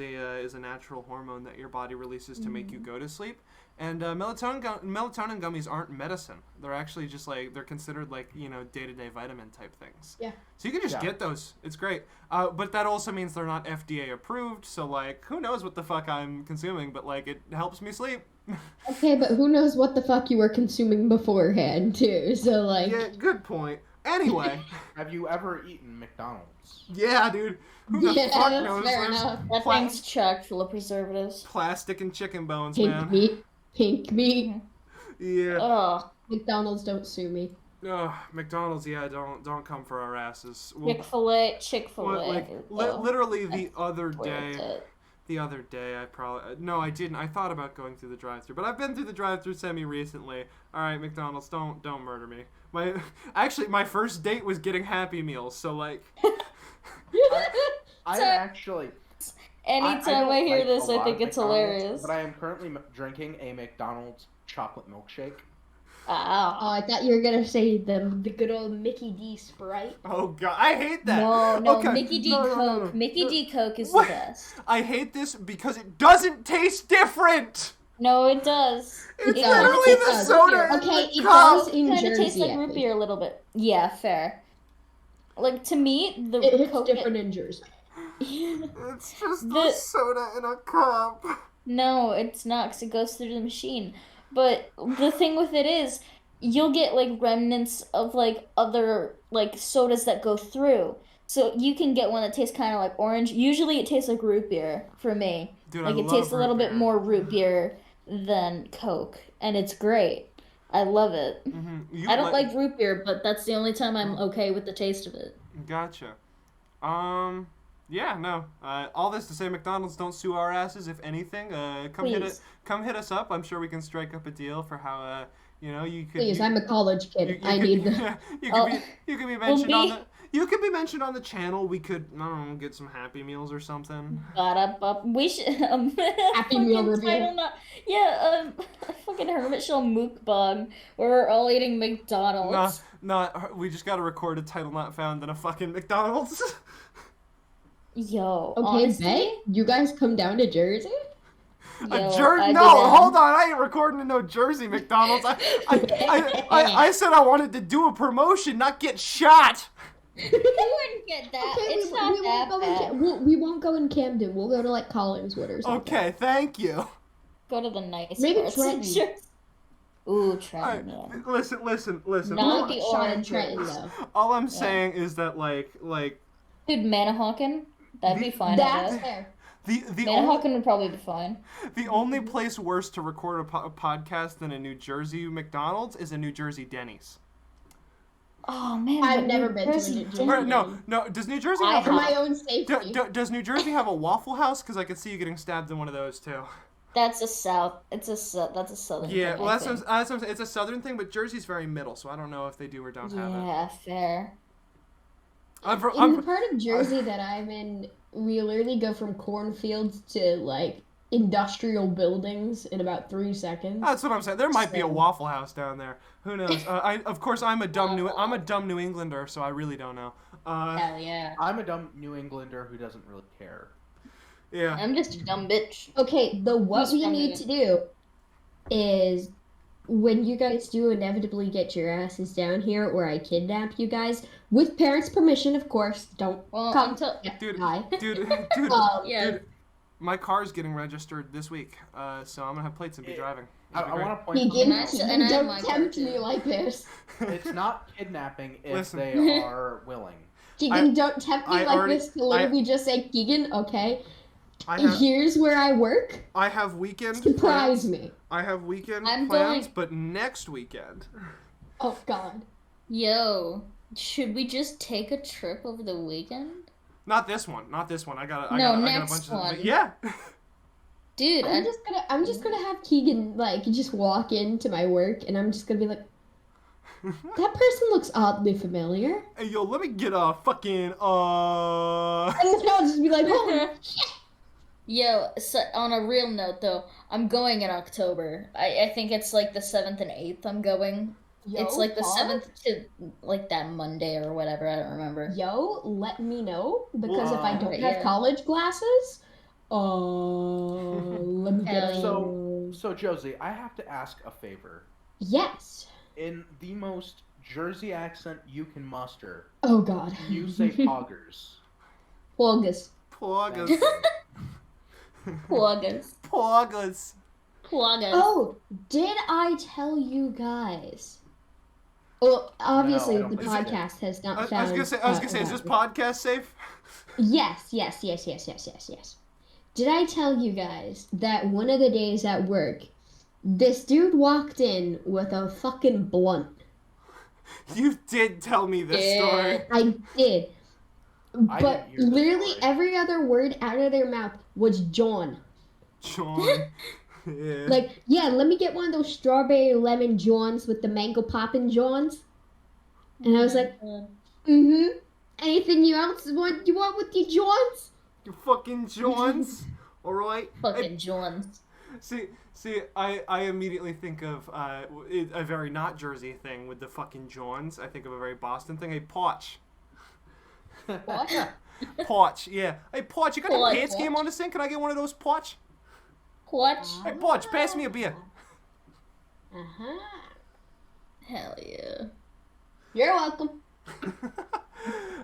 a natural hormone that your body releases to make you go to sleep. And melatonin gummies aren't medicine. They're actually just they're considered day-to-day vitamin type things. Yeah. So you can just get those. It's great. But that also means they're not FDA approved. So who knows what the fuck I'm consuming? But it helps me sleep. Okay, but who knows what the fuck you were consuming beforehand too? So Yeah, good point. Anyway. Have you ever eaten McDonald's? Yeah, dude. Who the fuck knows? Fair enough. That thing's chock full of preservatives. Plastic and chicken bones, Pink meat. Yeah. Ugh. McDonald's, don't sue me. McDonald's, yeah, don't come for our asses. Chick-fil-A. Literally the other day, I didn't. I thought about going through the drive-thru, but I've been through the drive-thru semi-recently. All right, McDonald's, don't murder me. My first date was getting Happy Meals, so Anytime I hear this, I think it's hilarious. But I am currently drinking a McDonald's chocolate milkshake. Oh, I thought you were gonna say the good old Mickey D Sprite. Oh god, I hate that. No, okay. Mickey D Coke. Mickey D Coke is the best. I hate this because it doesn't taste different. No, it does. It's literally the soda. Okay, it does in Jersey. It kind of tastes like root beer a little bit. Yeah, fair. To me, it hits different in Jersey. It's just the soda in a cup. No, it's not, because it goes through the machine. But the thing with it is, you'll get like remnants of like other like sodas that go through. So you can get one that tastes kind of like orange. Usually it tastes like root beer for me. Dude, I Like it love tastes a root little bit beer. more root beer than Coke, and it's great. I love it. I don't like root beer, but that's the only time I'm okay with the taste of it. Gotcha. Yeah, no. All this to say, McDonald's don't sue our asses. If anything, come hit us up. I'm sure we can strike up a deal for how you could. Please, I'm a college kid. I need the. You could be mentioned on the. You could be mentioned on the channel. We could, I don't know, get some Happy Meals or something. We should Happy Meal review. Fucking Hermit Shell Mukbang, where we're all eating McDonald's. We just gotta record a title not found in a fucking McDonald's. Yo, Okay, honestly, Bay, you guys come down to Jersey? No, hold on. I ain't recording in no Jersey McDonald's. I said I wanted to do a promotion, not get shot. You wouldn't get that. Okay, it's not that bad. We won't go in Camden. We'll go to like Collingswood or something. Okay, thank you. Go to the nice Maybe parts. Trenton. Ooh, Trenton. Listen. Not the orange Trenton though. All I'm saying is that like Dude, Manahawkin, that'd be fine. That's fair. Manahawkin would probably be fine. The only place worse to record a podcast than a New Jersey McDonald's is a New Jersey Denny's. Oh man, I've never been to a New Jersey. No. Does New Jersey have for my own safety? Does New Jersey have a Waffle House? Because I could see you getting stabbed in one of those too. That's a south. That's a southern. Yeah, thing, well, that's what I'm saying. It's a southern thing, but Jersey's very middle, so I don't know if they do or don't have it. Yeah, fair. In the part of Jersey that I'm in, we literally go from cornfields to like industrial buildings in about 3 seconds. That's what I'm saying. There might be a Waffle House down there. Who knows? I'm a dumb New Englander, so I really don't know. Hell yeah. I'm a dumb New Englander who doesn't really care. Yeah. I'm just a dumb bitch. Okay, what we need to do is when you guys do inevitably get your asses down here, or I kidnap you guys, with parents' permission, of course. Don't come to dude. My car's getting registered this week, so I'm gonna have plates and be driving. I want to point out. Don't tempt me like this. It's not kidnapping if they are willing. Keegan, don't tempt me like this to literally just say, Keegan, okay, here's where I work. I have weekend Surprise me. I have weekend plans, but next weekend. Oh, God. Yo, should we just take a trip over the weekend? Not this one. I got a bunch one. of yeah. Dude, I'm just gonna have Keegan like just walk into my work, and I'm just gonna be like, that person looks oddly familiar. Hey, yo, let me get a fucking And then I'll just be like, oh shit. Yo, so on a real note though, I'm going in October. I think it's like the 7th and 8th I'm going. It's like the 7th to like that Monday or whatever, I don't remember. Yo, let me know, because if I don't have college glasses, let me get So Josie, I have to ask a favor. Yes. In the most Jersey accent you can muster. Oh God. You say poggers. Poggers. Poggers. Poggers. Poggers. Poggers. Oh, did I tell you guys? Well, obviously the podcast has not found... I was gonna say, is this podcast safe? Yes. Did I tell you guys that one of the days at work, this dude walked in with a fucking blunt? You did tell me this story. I did. But literally every other word out of their mouth was John. John. Yeah. Like, yeah, let me get one of those strawberry lemon Johns with the mango poppin' Johns. And I was like, anything else you want with your Johns? You fucking Johns. Alright? Fucking Johns. See, I immediately think of a very not Jersey thing with the fucking Johns. I think of a very Boston thing. A Potch. What? Potch, yeah. Hey, Potch, you got a pants game on the sink? Can I get one of those, Potch? Potch? Hey, Potch, pass me a beer. Hell yeah. You're welcome.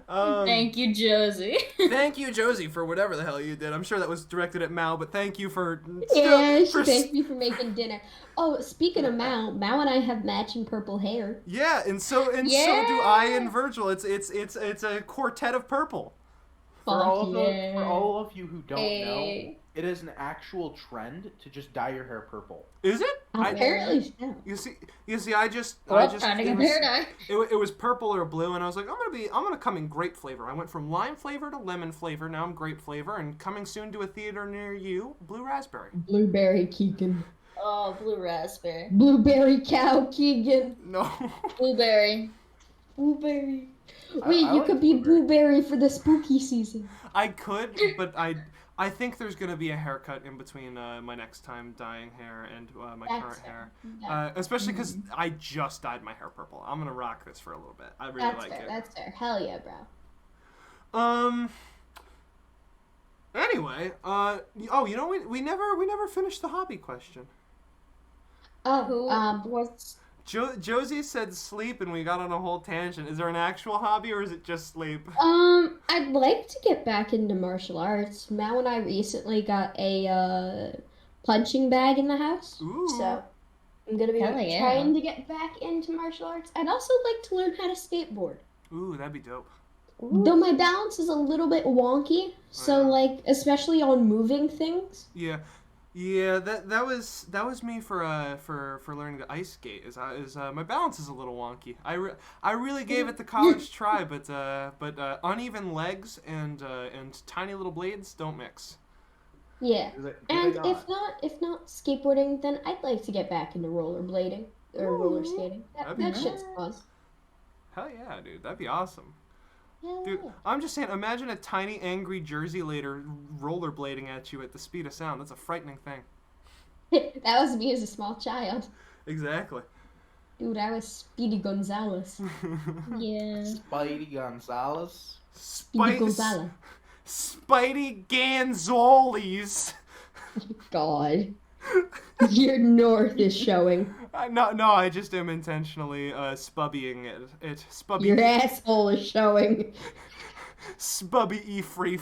Thank you, Josie. Thank you, Josie, for whatever the hell you did. I'm sure that was directed at Mal, but thank you for... Thank you for making dinner. Oh, speaking of Mal and I have matching purple hair. Yeah, and so do I and Virgil. It's a quartet of purple. For all of you who don't know, it is an actual trend to just dye your hair purple. Is it? Apparently so. You see, I just trying to get hair dye. It was purple or blue, and I was like, I'm gonna come in grape flavor. I went from lime flavor to lemon flavor. Now I'm grape flavor, and coming soon to a theater near you, blue raspberry. Blueberry Keegan. Oh, blue raspberry. Blueberry cow Keegan. No. Blueberry. Wait, you could be Blueberry for the spooky season. I could, but I think there's going to be a haircut in between my next time dyeing hair and my current hair. Especially because I just dyed my hair purple. I'm going to rock this for a little bit. I really like it. That's fair. Hell yeah, bro. Anyway, you know, we never finished the hobby question. What's... Josie said sleep, and we got on a whole tangent. Is there an actual hobby, or is it just sleep? I'd like to get back into martial arts. Mal and I recently got a punching bag in the house. Ooh. So I'm gonna be trying to get back into martial arts. I'd also like to learn how to skateboard. Ooh, that'd be dope. Ooh. Though my balance is a little bit wonky, so like especially on moving things. Yeah, that was me for learning to ice skate. My balance is a little wonky. I really gave it the college try, but uneven legs and tiny little blades don't mix. Yeah, and if not skateboarding, then I'd like to get back into rollerblading or roller skating. That shit's fun. Hell yeah, dude, that'd be awesome. Yeah. Dude, I'm just saying, imagine a tiny, angry Jersey later rollerblading at you at the speed of sound. That's a frightening thing. That was me as a small child. Exactly. Dude, I was Speedy Gonzalez. Yeah. Spidey Gonzalez? Speedy Gonzalez. Spidey Gonzales. God. Your north is showing. No, I just am intentionally spubbying it. Spubby. Your asshole is showing. Sbubby Efreef.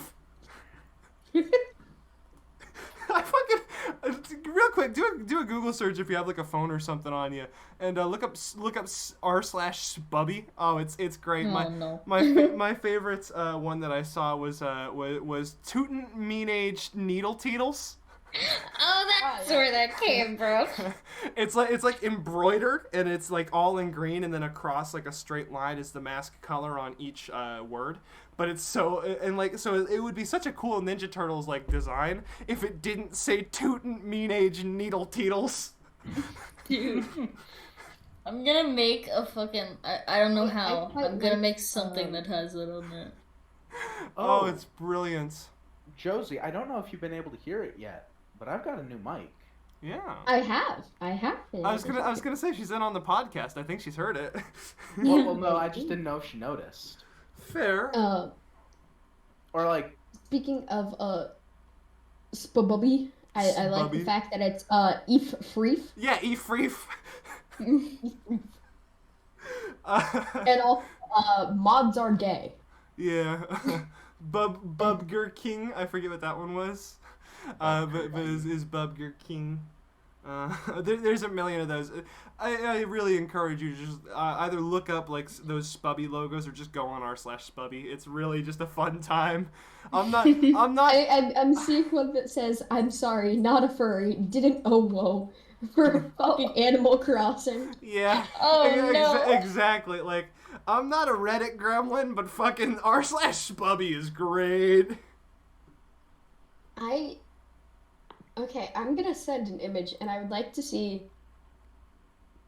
I fucking real quick do a Google search if you have like a phone or something on you, and look up r/Sbubby. Oh, it's great. My favorite one that I saw was Tootin' Mean Age Needle Teetles. Oh, that's where that came from. It's like embroidered, and it's like all in green, and then across like a straight line is the mask color on each word. But it's so it would be such a cool Ninja Turtles like design if it didn't say Tootin' Mean Age Needle Teetles. Dude, I'm gonna make a fucking I don't know how. I'm gonna make something that has it on it. Oh, it's brilliant. Josie, I don't know if you've been able to hear it yet, but I've got a new mic. Yeah. I have. I was gonna say she's in on the podcast. I think she's heard it. Well, no, I just didn't know if she noticed. Fair. Or like. Speaking of Sbubby, I like the fact that it's Efreef. Yeah, Efreef. And all mods are gay. Yeah. Bubger King. I forget what that one was. But is Bubger King. There's a million of those. I really encourage you to just either look up like those Sbubby logos or just go on r/Sbubby. It's really just a fun time. I'm seeing one that says, "I'm sorry, not a furry. Didn't whoa for fucking Animal Crossing." Yeah. Oh no. Exactly. Like, I'm not a Reddit gremlin, but fucking r/Sbubby is great. Okay, I'm gonna send an image, and I would like to see,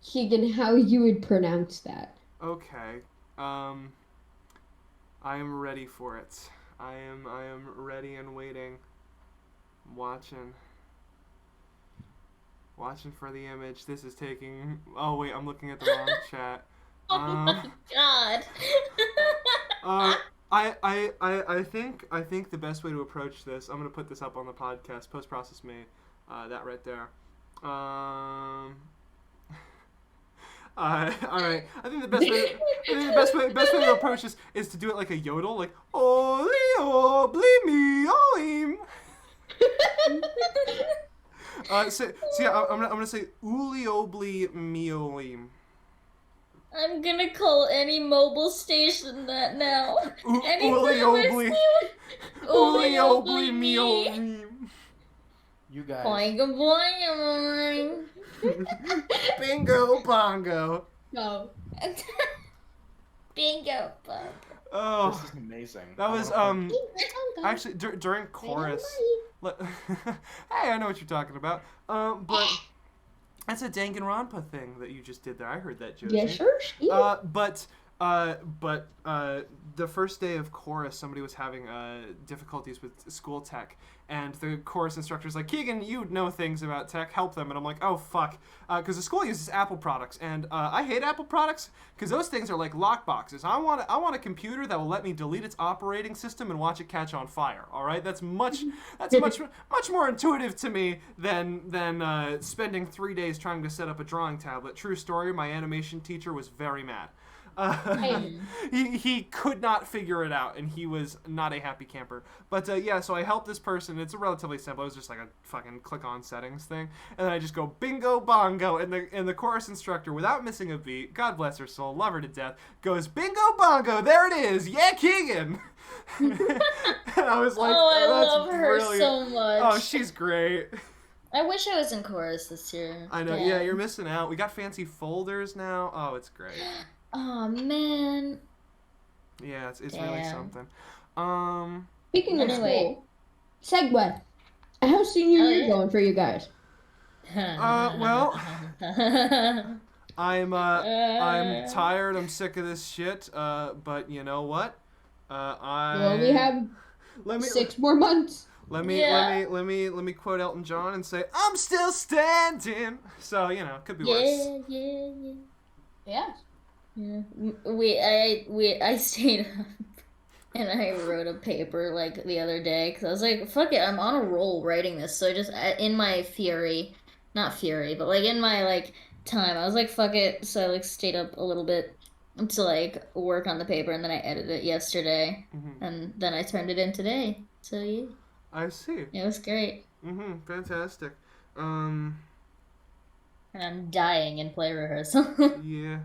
Keegan, how you would pronounce that. Okay. I am ready for it. I am ready and waiting. Watching for the image. This is taking... Oh, wait, I'm looking at the wrong chat. Oh my god. I think the best way to approach this, I'm gonna put this up on the podcast, post-process me, that right there. All right. I think the best way to approach this is to do it like a yodel, like "Oli obli mi oim." So yeah, I'm gonna say "Uli obli mi oim." I'm gonna call any mobile station that now. Uli obli. Uli obli mi oim. You guys. Boing boing. Bingo bongo. No. Bingo bongo. Oh, this is amazing. That was actually during chorus. Hey, I know what you're talking about. But that's a Danganronpa thing that you just did there. I heard that, Josie. Yeah, sure. But the first day of chorus, somebody was having difficulties with school tech, and the chorus instructor's like, Keegan, you know things about tech, help them. And I'm like, oh fuck, because the school uses Apple products, and I hate Apple products because those things are like lock boxes. I want a computer that will let me delete its operating system and watch it catch on fire. All right, that's much more intuitive to me than spending 3 days trying to set up a drawing tablet. True story, my animation teacher was very mad. He could not figure it out, and he was not a happy camper. But yeah, so I helped this person. It's relatively simple. It was just like a fucking click on settings thing, and then I just go bingo bongo, and the chorus instructor, without missing a beat, God bless her soul, love her to death, goes bingo bongo, there it is, yeah, Keegan. And I was like, oh, I that's love her brilliant. so much. Oh, she's great. I wish I was in chorus this year. I know. Yeah, you're missing out. We got fancy folders now. Oh, it's great. Oh man. Yeah, it's Damn. really something. Speaking of school, segue. How's senior year going for you guys? Well, I'm tired. I'm sick of this shit. But you know what? You only have 6 more months. Let me quote Elton John and say, "I'm still standing." So could be worse. Yeah. I stayed up and I wrote a paper like the other day because I was like, fuck it, I'm on a roll writing this. So I just in my not fury, but like in my like time, I was like, fuck it. So I like stayed up a little bit to like work on the paper, and then I edited it yesterday, and then I turned it in today. So yeah. I see. It was great. Fantastic. And I'm dying in play rehearsal. Yeah.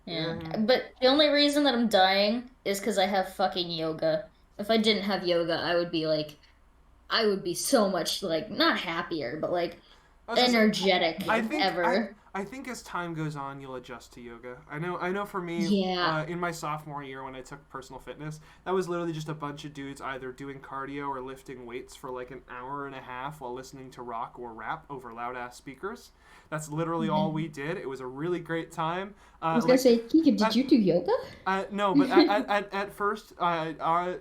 Yeah, but the only reason that I'm dying is because I have fucking yoga. If I didn't have yoga, I would be so much, like, not happier, but, like, energetic ever. I think as time goes on, you'll adjust to yoga. I know for me, in my sophomore year when I took personal fitness, that was literally just a bunch of dudes either doing cardio or lifting weights for like an hour and a half while listening to rock or rap over loud-ass speakers. That's literally all we did. It was a really great time. I was going to say, Keegan, did you do yoga? No, but at first, I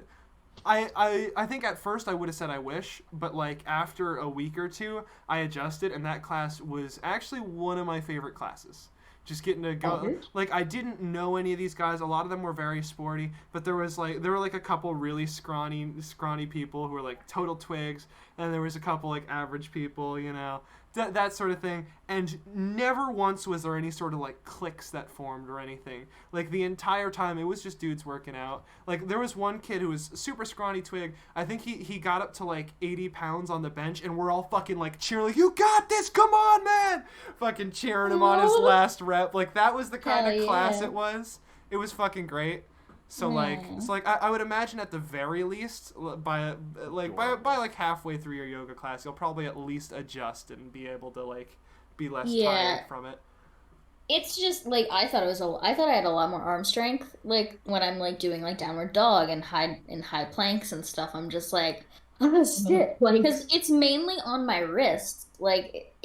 think at first I would have said I wish, but like after a week or two, I adjusted, and that class was actually one of my favorite classes. Just getting to go, like I didn't know any of these guys. A lot of them were very sporty, but there were a couple really scrawny people who were like total twigs, and there was a couple like average people, that sort of thing. And never once was there any sort of like cliques that formed or anything. Like the entire time it was just dudes working out. Like there was one kid who was super scrawny twig. I think he got up to like 80 pounds on the bench, and we're all fucking like cheering, like, you got this, come on man, fucking cheering him on his last rep. Like that was the kind of class it was. It was fucking great. So like I would imagine at the very least by like halfway through your yoga class, you'll probably at least adjust and be able to like be less tired from it. It's just like I thought I had a lot more arm strength. Like when I'm like doing like downward dog and high planks and stuff, I'm just like, oh shit, because it's mainly on my wrists. Like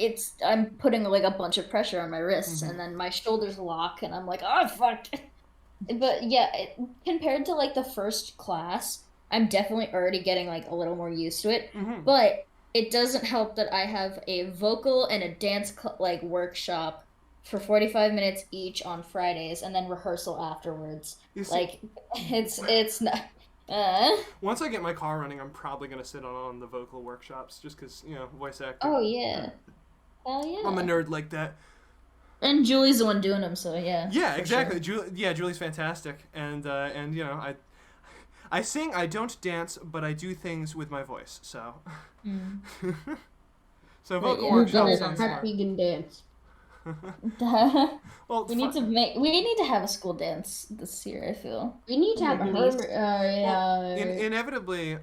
I'm putting like a bunch of pressure on my wrists, and then my shoulders lock, and I'm like, oh fuck. But yeah, compared to like the first class, I'm definitely already getting like a little more used to it. But it doesn't help that I have a vocal and a dance workshop for 45 minutes each on Fridays, and then rehearsal afterwards. Like it's not. Once I get my car running, I'm probably gonna sit on the vocal workshops just because voice acting. Oh yeah, hell yeah. I'm a nerd like that. And Julie's the one doing them, so yeah. Yeah, exactly. Sure. Julie's fantastic, and you know, I sing, I don't dance, but I do things with my voice. So, so vocal workshop sounds smart. Keegan dance. Well, we need to have a school dance this year. I feel we need to have a inevitably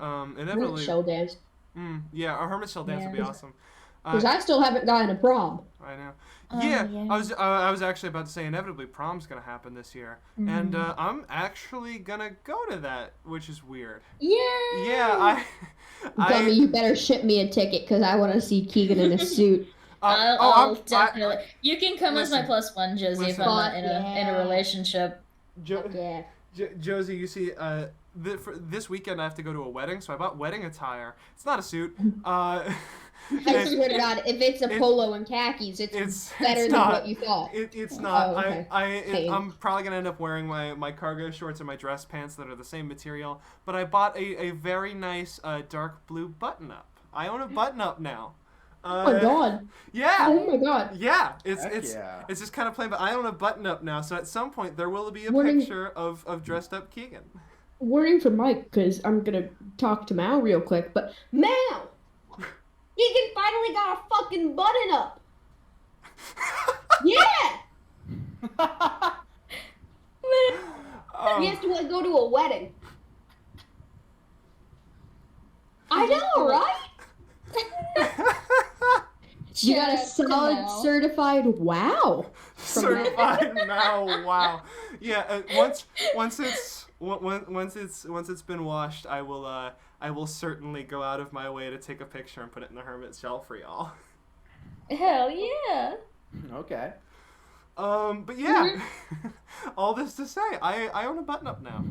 shell dance. Yeah, a hermit shell dance would be awesome. Because I still haven't gotten a prom. I know. Yeah. I was actually about to say inevitably prom's gonna happen this year, and I'm actually gonna go to that, which is weird. Yeah. Gummy, you better ship me a ticket because I want to see Keegan in a suit. I'll definitely. You can come as my +1, Josie, if I'm not in a relationship. Josie, you see, for this weekend I have to go to a wedding, so I bought wedding attire. It's not a suit. I swear to God, if it's a polo and khakis, it's better than what you thought. It's not. Oh, okay. I'm probably gonna end up wearing my cargo shorts and my dress pants that are the same material. But I bought a very nice dark blue button-up. I own a button-up now. Oh my God! Yeah. Oh my God! Yeah. It's just kind of plain, but I own a button-up now. So at some point there will be a picture of dressed up Keegan. Warning for Mike, because I'm gonna talk to Mal real quick. But Mal. Keegan finally got a fucking button up. Yeah. He has to go to a wedding. I know, right? You got a solid certified wow. Certified now, wow. Yeah, once it's been washed, I will certainly go out of my way to take a picture and put it in the hermit shell for y'all. Hell yeah. Okay. But yeah, all this to say, I own a button-up now.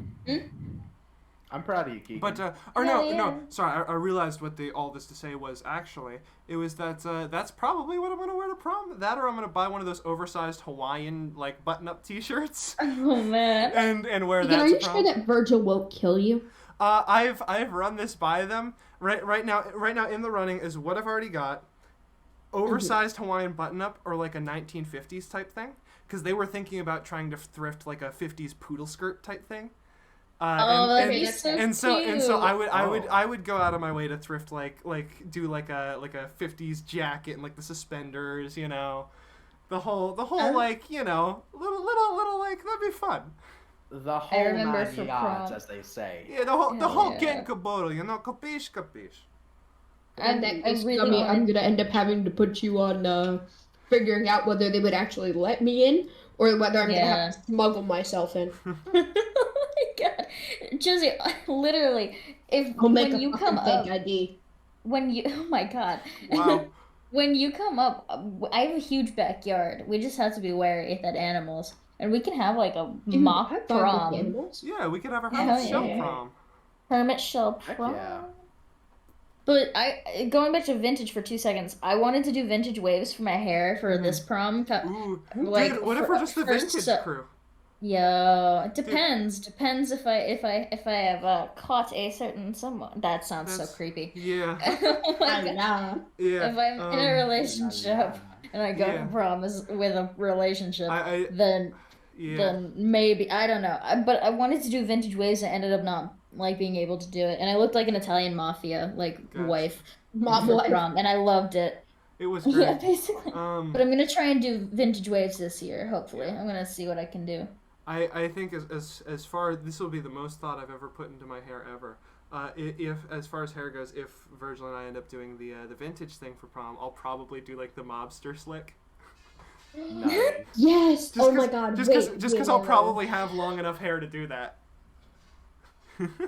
I'm proud of you, Keegan. But no, sorry, I realized what all this to say was actually. It was that that's probably what I'm gonna wear to prom. That, or I'm gonna buy one of those oversized Hawaiian like button-up T-shirts. Oh man. And wear that. Are you sure that Virgil won't kill you? I've run this by them. Right now in the running is what I've already got. Oversized Hawaiian button-up or like a 1950s type thing, because they were thinking about trying to thrift like a 50s poodle skirt type thing. So I would go out of my way to thrift like do like a 50s jacket and like the suspenders, you know, the whole like, you know, little like, that'd be fun. The whole 9 yards, as they say. Yeah, the whole kit caboodle, you know, capiche. And I'm gonna end up having to put you on figuring out whether they would actually let me in or whether I'm gonna have to smuggle myself in. Oh my God, Josie, literally, when you come up, oh my God, wow. When you come up, I have a huge backyard. We just have to be wary that animals. And we can have like a mock prom. Yeah, we could have a hermit shell prom. Hermit shell prom. Yeah. But going back to vintage for 2 seconds, I wanted to do vintage waves for my hair for this prom. Ooh. Like, dude, what if we're just the vintage crew? Yeah, it depends. Dude. Depends if I have caught a certain someone. That sounds so creepy. Yeah. Oh my God. Yeah. If I'm in a relationship and I go to prom with a relationship, then maybe, I don't know. But I wanted to do vintage waves and ended up not like being able to do it. And I looked like an Italian mafia wife for prom, and I loved it. It was great. Yeah, basically. But I'm gonna try and do vintage waves this year. Hopefully, I'm gonna see what I can do. I think as far, this will be the most thought I've ever put into my hair ever. If as far as hair goes, if Virgil and I end up doing the vintage thing for prom, I'll probably do like the mobster slick. Nice. Yes. Oh my God. Just because I'll probably have long enough hair to do that.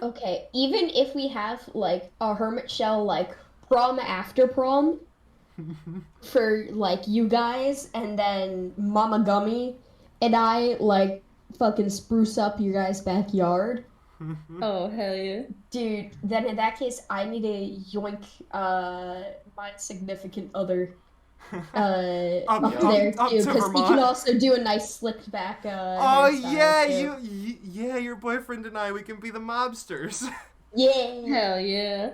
Okay, even if we have like a hermit shell like prom after prom for like you guys, and then Mama Gummy and I like fucking spruce up your guys' backyard. Oh hell yeah, dude! Then in that case, I need to yoink my significant other up there too, because he can also do a nice slicked back. Oh yeah, your boyfriend and I, we can be the mobsters. Yeah. Hell yeah.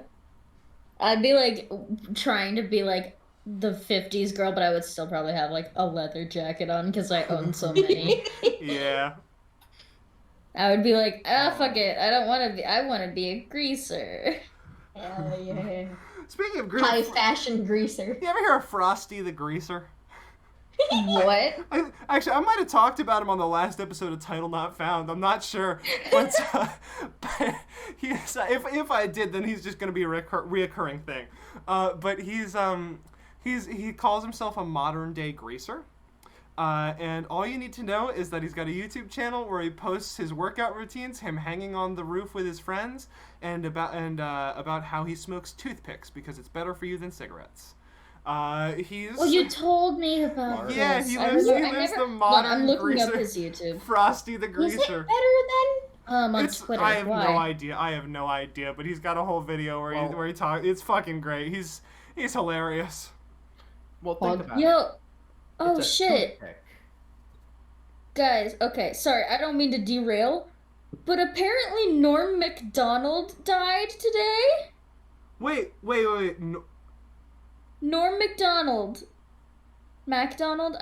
I'd be like trying to be like the 50s girl, but I would still probably have like a leather jacket on because I own so many. Yeah. I would be like, fuck it. I don't want to be. I want to be a greaser. Hell yeah. Speaking of greaser, high fashion greaser. You ever hear of Frosty the Greaser? What? Actually, I might have talked about him on the last episode of Title Not Found. I'm not sure, but if I did, then he's just gonna be a reoccurring thing. But he calls himself a modern day greaser. And all you need to know is that he's got a YouTube channel where he posts his workout routines, him hanging on the roof with his friends, and about how he smokes toothpicks because it's better for you than cigarettes. Well, you told me about this. Yeah, he lives the modern I'm looking greaser, up his YouTube. Frosty the Greaser. Is it better than? On Twitter. I have Why? no idea, but he's got a whole video where he talks. It's fucking great. He's hilarious. Well, think about it. Yo, oh It's a shit. toothpick. Guys, okay, sorry, I don't mean to derail, but apparently Norm MacDonald died today? Wait. No. Norm MacDonald. MacDonald?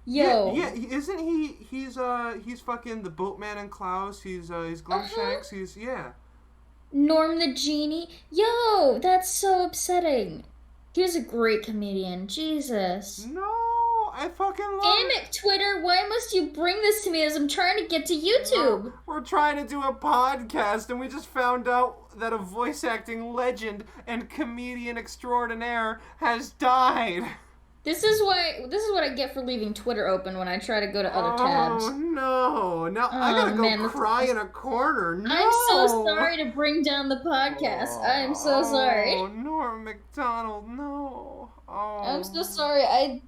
Yo. Yeah, isn't he? He's fucking the Boatman and Klaus. He's Glumshanks. Yeah. Norm the Genie. Yo, that's so upsetting. He was a great comedian. Jesus. No, I fucking love Damn it, Twitter. Why must you bring this to me as I'm trying to get to YouTube? We're trying to do a podcast, and we just found out that a voice acting legend and comedian extraordinaire has died. This is what I get for leaving Twitter open when I try to go to other tabs. Oh no! Now I gotta go cry in a corner. No! I'm so sorry to bring down the podcast. I am so sorry. Oh, Norm MacDonald, no! Oh. I'm so sorry. I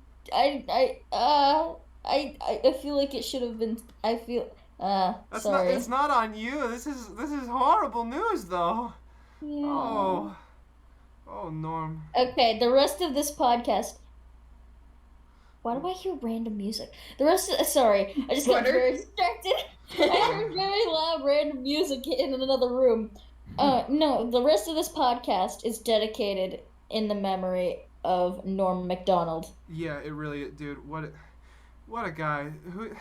feel like it should have been. I feel. Sorry. It's not on you. This is horrible news, though. Yeah. Oh, Norm. Okay, the rest of this podcast. Why do I hear random music? Sorry, I just got very distracted. I heard very loud random music in another room. No, the rest of this podcast is dedicated in the memory of Norm MacDonald. Yeah, it really, dude. What a guy. Who,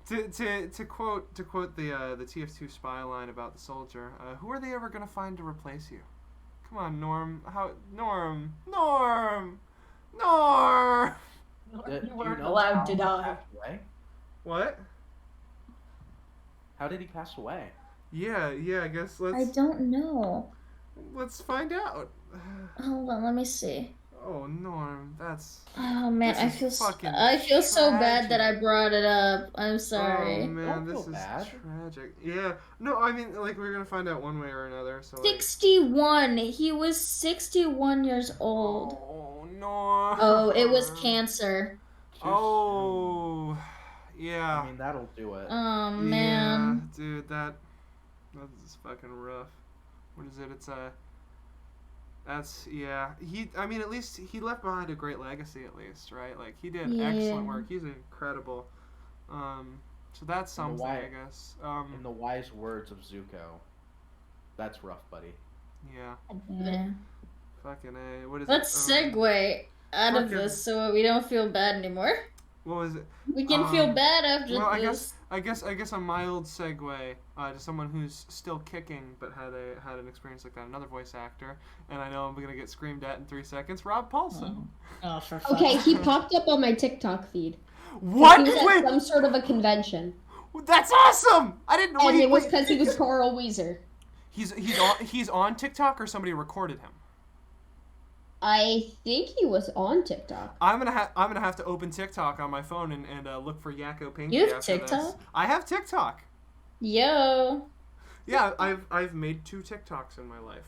to quote the TF2 spy line about the soldier. Who are they ever gonna find to replace you? Come on, Norm. Norm. You weren't allowed to die. What? How did he pass away? Yeah, I guess I don't know. Let's find out. Hold on, let me see. Oh, Norm, that's... Oh, man, I feel tragic. so bad that I brought it up. I'm sorry. Oh, man, this is bad. tragic. Yeah. No, I mean, like, we're gonna find out one way or another, so... 61! He was 61 years old. Oh, Norm. Oh, it was cancer. Oh, yeah. I mean, that'll do it. Oh, man. Yeah, dude, that's fucking rough. What is it? I mean, at least he left behind a great legacy, at least, right? Like, he did excellent work. He's incredible. So that's something, I guess. In the wise words of Zuko, that's rough, buddy. Yeah. Fucking A. What is Let's it? segue out of this so we don't feel bad anymore. What was it? We can feel bad after this. I guess a mild segue to someone who's still kicking but had an experience like that. Another voice actor, and I know I'm gonna get screamed at in 3 seconds. Rob Paulson. Oh, for fuck's Okay, he popped up on my TikTok feed. What? He was at some sort of a convention. That's awesome! I didn't know. And it was because he was Carl Weezer. He's on TikTok, or somebody recorded him. I think he was on TikTok. I'm gonna have to open TikTok on my phone and look for Yakko Pinky. You have after TikTok? This. I have TikTok. Yo. Yeah, I've made 2 TikToks in my life.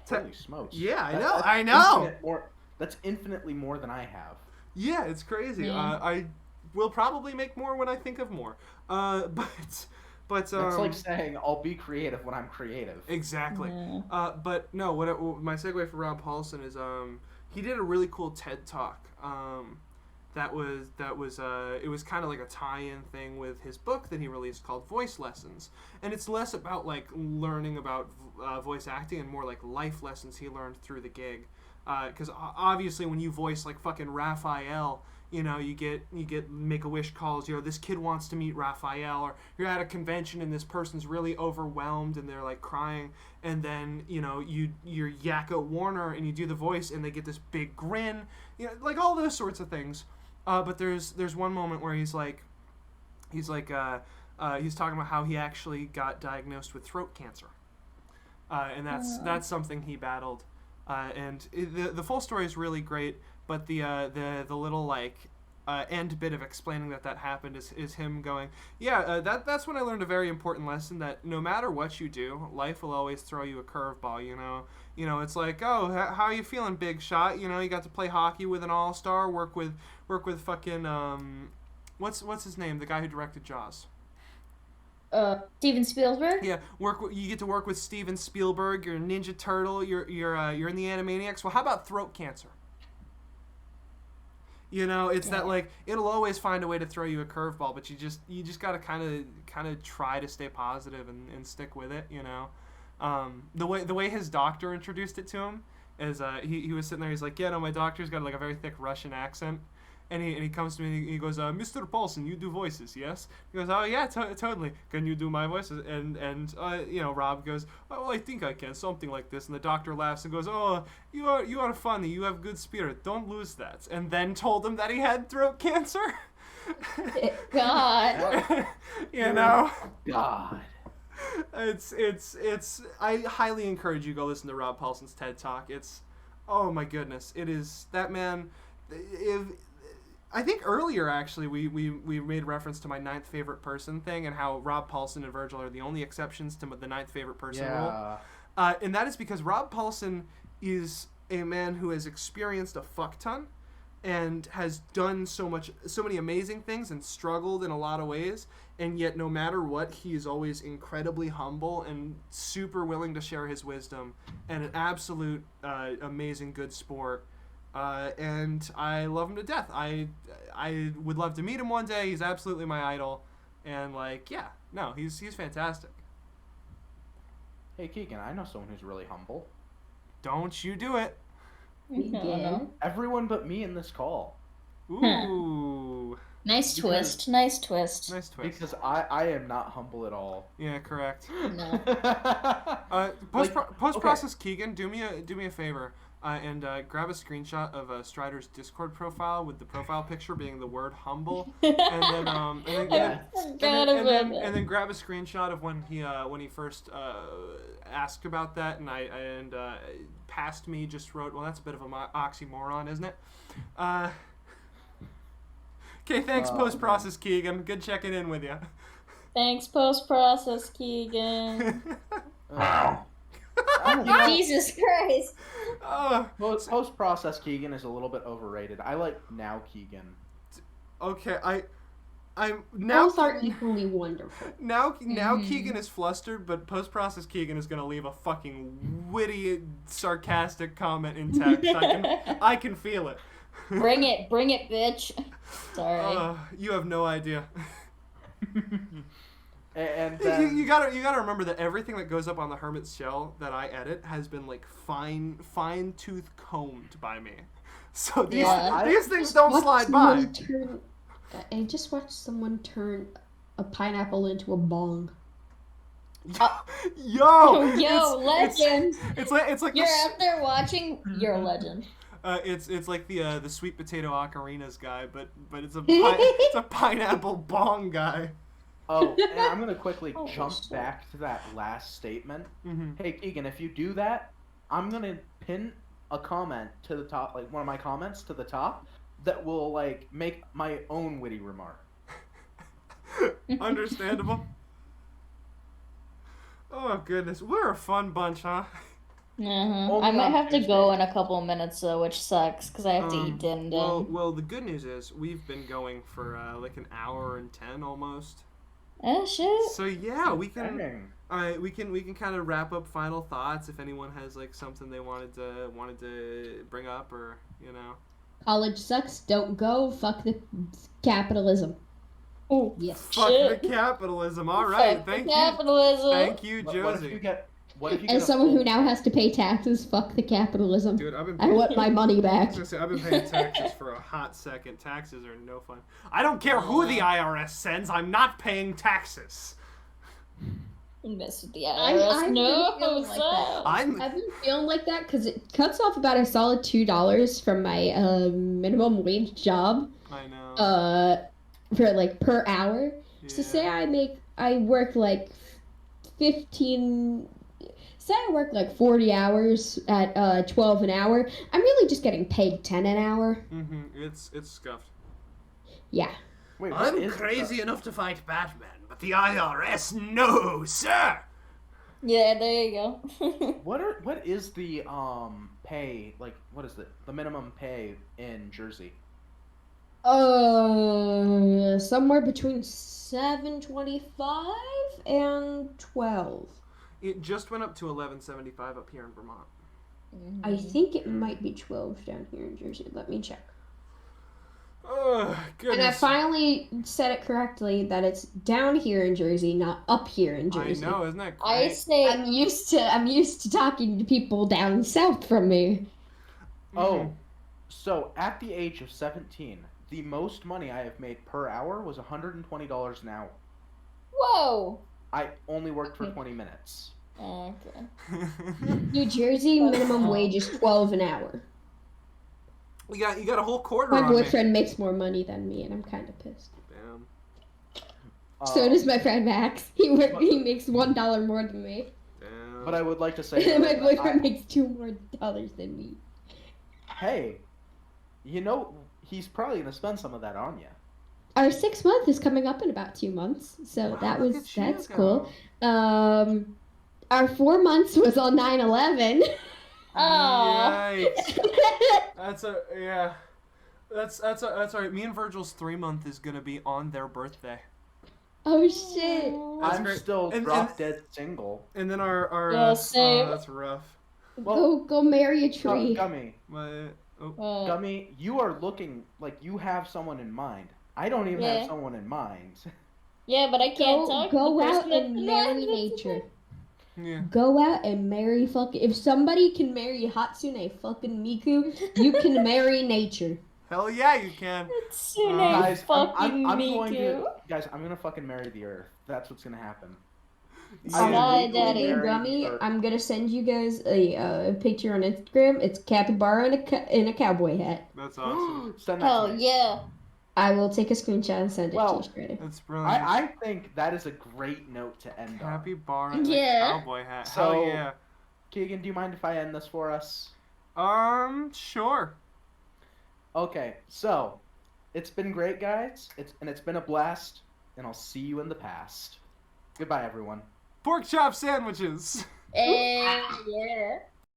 Holy smokes! Yeah, I know. That's infinitely more than I have. Yeah, it's crazy. Yeah. I will probably make more when I think of more. But That's like saying I'll be creative when I'm creative. Exactly. Yeah. But no, my segue for Rob Paulson is he did a really cool TED Talk. It was kind of like a tie-in thing with his book that he released called Voice Lessons, and it's less about like learning about voice acting and more like life lessons he learned through the gig. because obviously when you voice like fucking Raphael, you know, you get Make-A-Wish calls, you know, this kid wants to meet Raphael, or you're at a convention and this person's really overwhelmed and they're like crying, and then, you know, you're Yakko Warner and you do the voice and they get this big grin, you know, like all those sorts of things. But there's one moment where he's talking about how he actually got diagnosed with throat cancer, and that's something he battled, and the full story is really great. But the little like end bit of explaining that happened is him going, that's when I learned a very important lesson, that no matter what you do, life will always throw you a curveball. You know, it's like, oh, how are you feeling, big shot? You know, you got to play hockey with an all-star, work with fucking what's his name? The guy who directed Jaws. Steven Spielberg. Yeah, you get to work with Steven Spielberg. You're a Ninja Turtle. You're in the Animaniacs. Well, how about throat cancer? You know, it's that like it'll always find a way to throw you a curveball, but you just gotta kind of try to stay positive and stick with it. You know, the way his doctor introduced it to him is he was sitting there. He's like, yeah, no, my doctor's got like a very thick Russian accent. And he comes to me and he goes, Mr. Paulson, you do voices, yes? He goes, oh yeah, totally. Can you do my voices? And you know, Rob goes, oh, well, I think I can, something like this. And the doctor laughs and goes, oh, you are funny, you have good spirit, don't lose that. And then told him that he had throat cancer. God. You know? God. It's I highly encourage you to go listen to Rob Paulson's TED Talk. It's, oh my goodness, it is, that man, I think earlier, actually, we made reference to my 9th favorite person thing and how Rob Paulson and Virgil are the only exceptions to the 9th favorite person rule. And that is because Rob Paulson is a man who has experienced a fuck ton and has done so many amazing things and struggled in a lot of ways. And yet, no matter what, he is always incredibly humble and super willing to share his wisdom, and an absolute amazing good sport. And I love him to death. I would love to meet him one day. He's absolutely my idol. And like, yeah, no, he's fantastic. Hey Keegan, I know someone who's really humble. Don't you do it. Yeah. Everyone but me in this call. Ooh. Nice twist. Nice twist. Because I am not humble at all. Yeah, correct. No. Post-process Keegan, do me a favor. And grab a screenshot of Stryder's Discord profile with the profile picture being the word humble, and then grab a screenshot of when he first asked about that, and past me just wrote, well, that's a bit of an oxymoron, isn't it? Okay, thanks, post-process Keegan. Good checking in with you. Thanks, post-process Keegan. Jesus Christ. Post-process Keegan is a little bit overrated. I like now Keegan. Okay, I'm now. Both are equally wonderful. Now Keegan is flustered, but post-process Keegan is gonna leave a fucking witty, sarcastic comment in text. I can feel it. Bring it, bitch. Sorry. You have no idea. And you gotta remember that everything that goes up on the Hermit's shell that I edit has been like fine tooth combed by me. So these things don't slide by. I just watched someone turn a pineapple into a bong. Yo, legend. It's like you're out there watching. You're a legend. It's like the sweet potato ocarinas guy, but it's a pineapple bong guy. Oh, and I'm going to quickly jump back to that last statement. Mm-hmm. Hey, Keegan, if you do that, I'm going to pin a comment to the top, like one of my comments to the top, that will, like, make my own witty remark. Understandable. Oh, goodness. We're a fun bunch, huh? Mm-hmm. I might have to go in a couple of minutes, though, which sucks, because I have to eat din. Well, the good news is we've been going for, like, an hour and 10 almost. Oh shit! So yeah, we can kind of wrap up final thoughts if anyone has like something they wanted to bring up, or you know. College sucks. Don't go. Fuck the capitalism. Oh yes. Fuck the capitalism. All right. Thank you. Capitalism. Thank you, Josie. What if you As someone who now has to pay taxes, fuck the capitalism. Dude, I want my money back. I've been paying taxes for a hot second. Taxes are no fun. I don't care who the IRS sends. I'm not paying taxes. Mess with the IRS. I've been feeling like that because it cuts off about a solid $2 from my minimum wage job. I know. For like per hour. Yeah. So say I work like 15. Say I work like 40 hours at 12 an hour. I'm really just getting paid 10 an hour. Mm-hmm. It's scuffed. Yeah. Wait, I'm crazy enough to fight Batman, but the IRS, no, sir. Yeah, there you go. What is the pay, like, what is the minimum pay in Jersey? Somewhere between $7.25 and $12. It just went up to $11.75 up here in Vermont. I think it might be 12 down here in Jersey. Let me check. Oh, goodness. And I finally said it correctly that it's down here in Jersey, not up here in Jersey. I know, isn't that great? I say I'm used to talking to people down south from me. Oh, so at the age of 17, the most money I have made per hour was $120 an hour. Whoa. I only worked for 20 minutes. Okay. New Jersey minimum wage is 12 an hour. You got a whole quarter My on me. boyfriend makes more money than me, and I'm kind of pissed. Damn. So does my friend Max. He makes $1 more than me. Damn. But I would like to say My boyfriend makes $2 more than me. Hey, you know, he's probably going to spend some of that on you. Our 6th month is coming up in about 2 months, so Wow, that's cool. Our 4 months was on 9/11. Yikes. That's all right. Me and Virgil's 3-month is gonna be on their birthday. Oh shit! That's I'm great. still And- drop dead single. And then our Yeah, same. that's rough. Well, Go marry a tree. Gummy, Gummy, you are looking like you have someone in mind. I don't even have someone in mind. Yeah, but I can't talk. Go The out person and that- marry nature. Yeah. Go out and marry fucking. If somebody can marry Hatsune fucking Miku, you can marry nature. Hell yeah, you can. Hatsune Guys, fucking I'm Miku. going to. Guys, I'm gonna fucking marry the Earth. That's what's gonna happen. Bye, legally Daddy. marry the Gummy, Earth. I'm gonna send you guys a picture on Instagram. It's capybara in a cowboy hat. That's awesome. Send that Hell to me. yeah. I will take a screenshot and send it Well, to you, Stryder. That's brilliant. I think that is a great note to end on. Happy bar and Yeah. a cowboy hat. So- Hell yeah. Keegan, do you mind if I end this for us? Sure. Okay, so it's been great, guys. It's been a blast, and I'll see you in the past. Goodbye, everyone. Pork chop sandwiches. Yeah.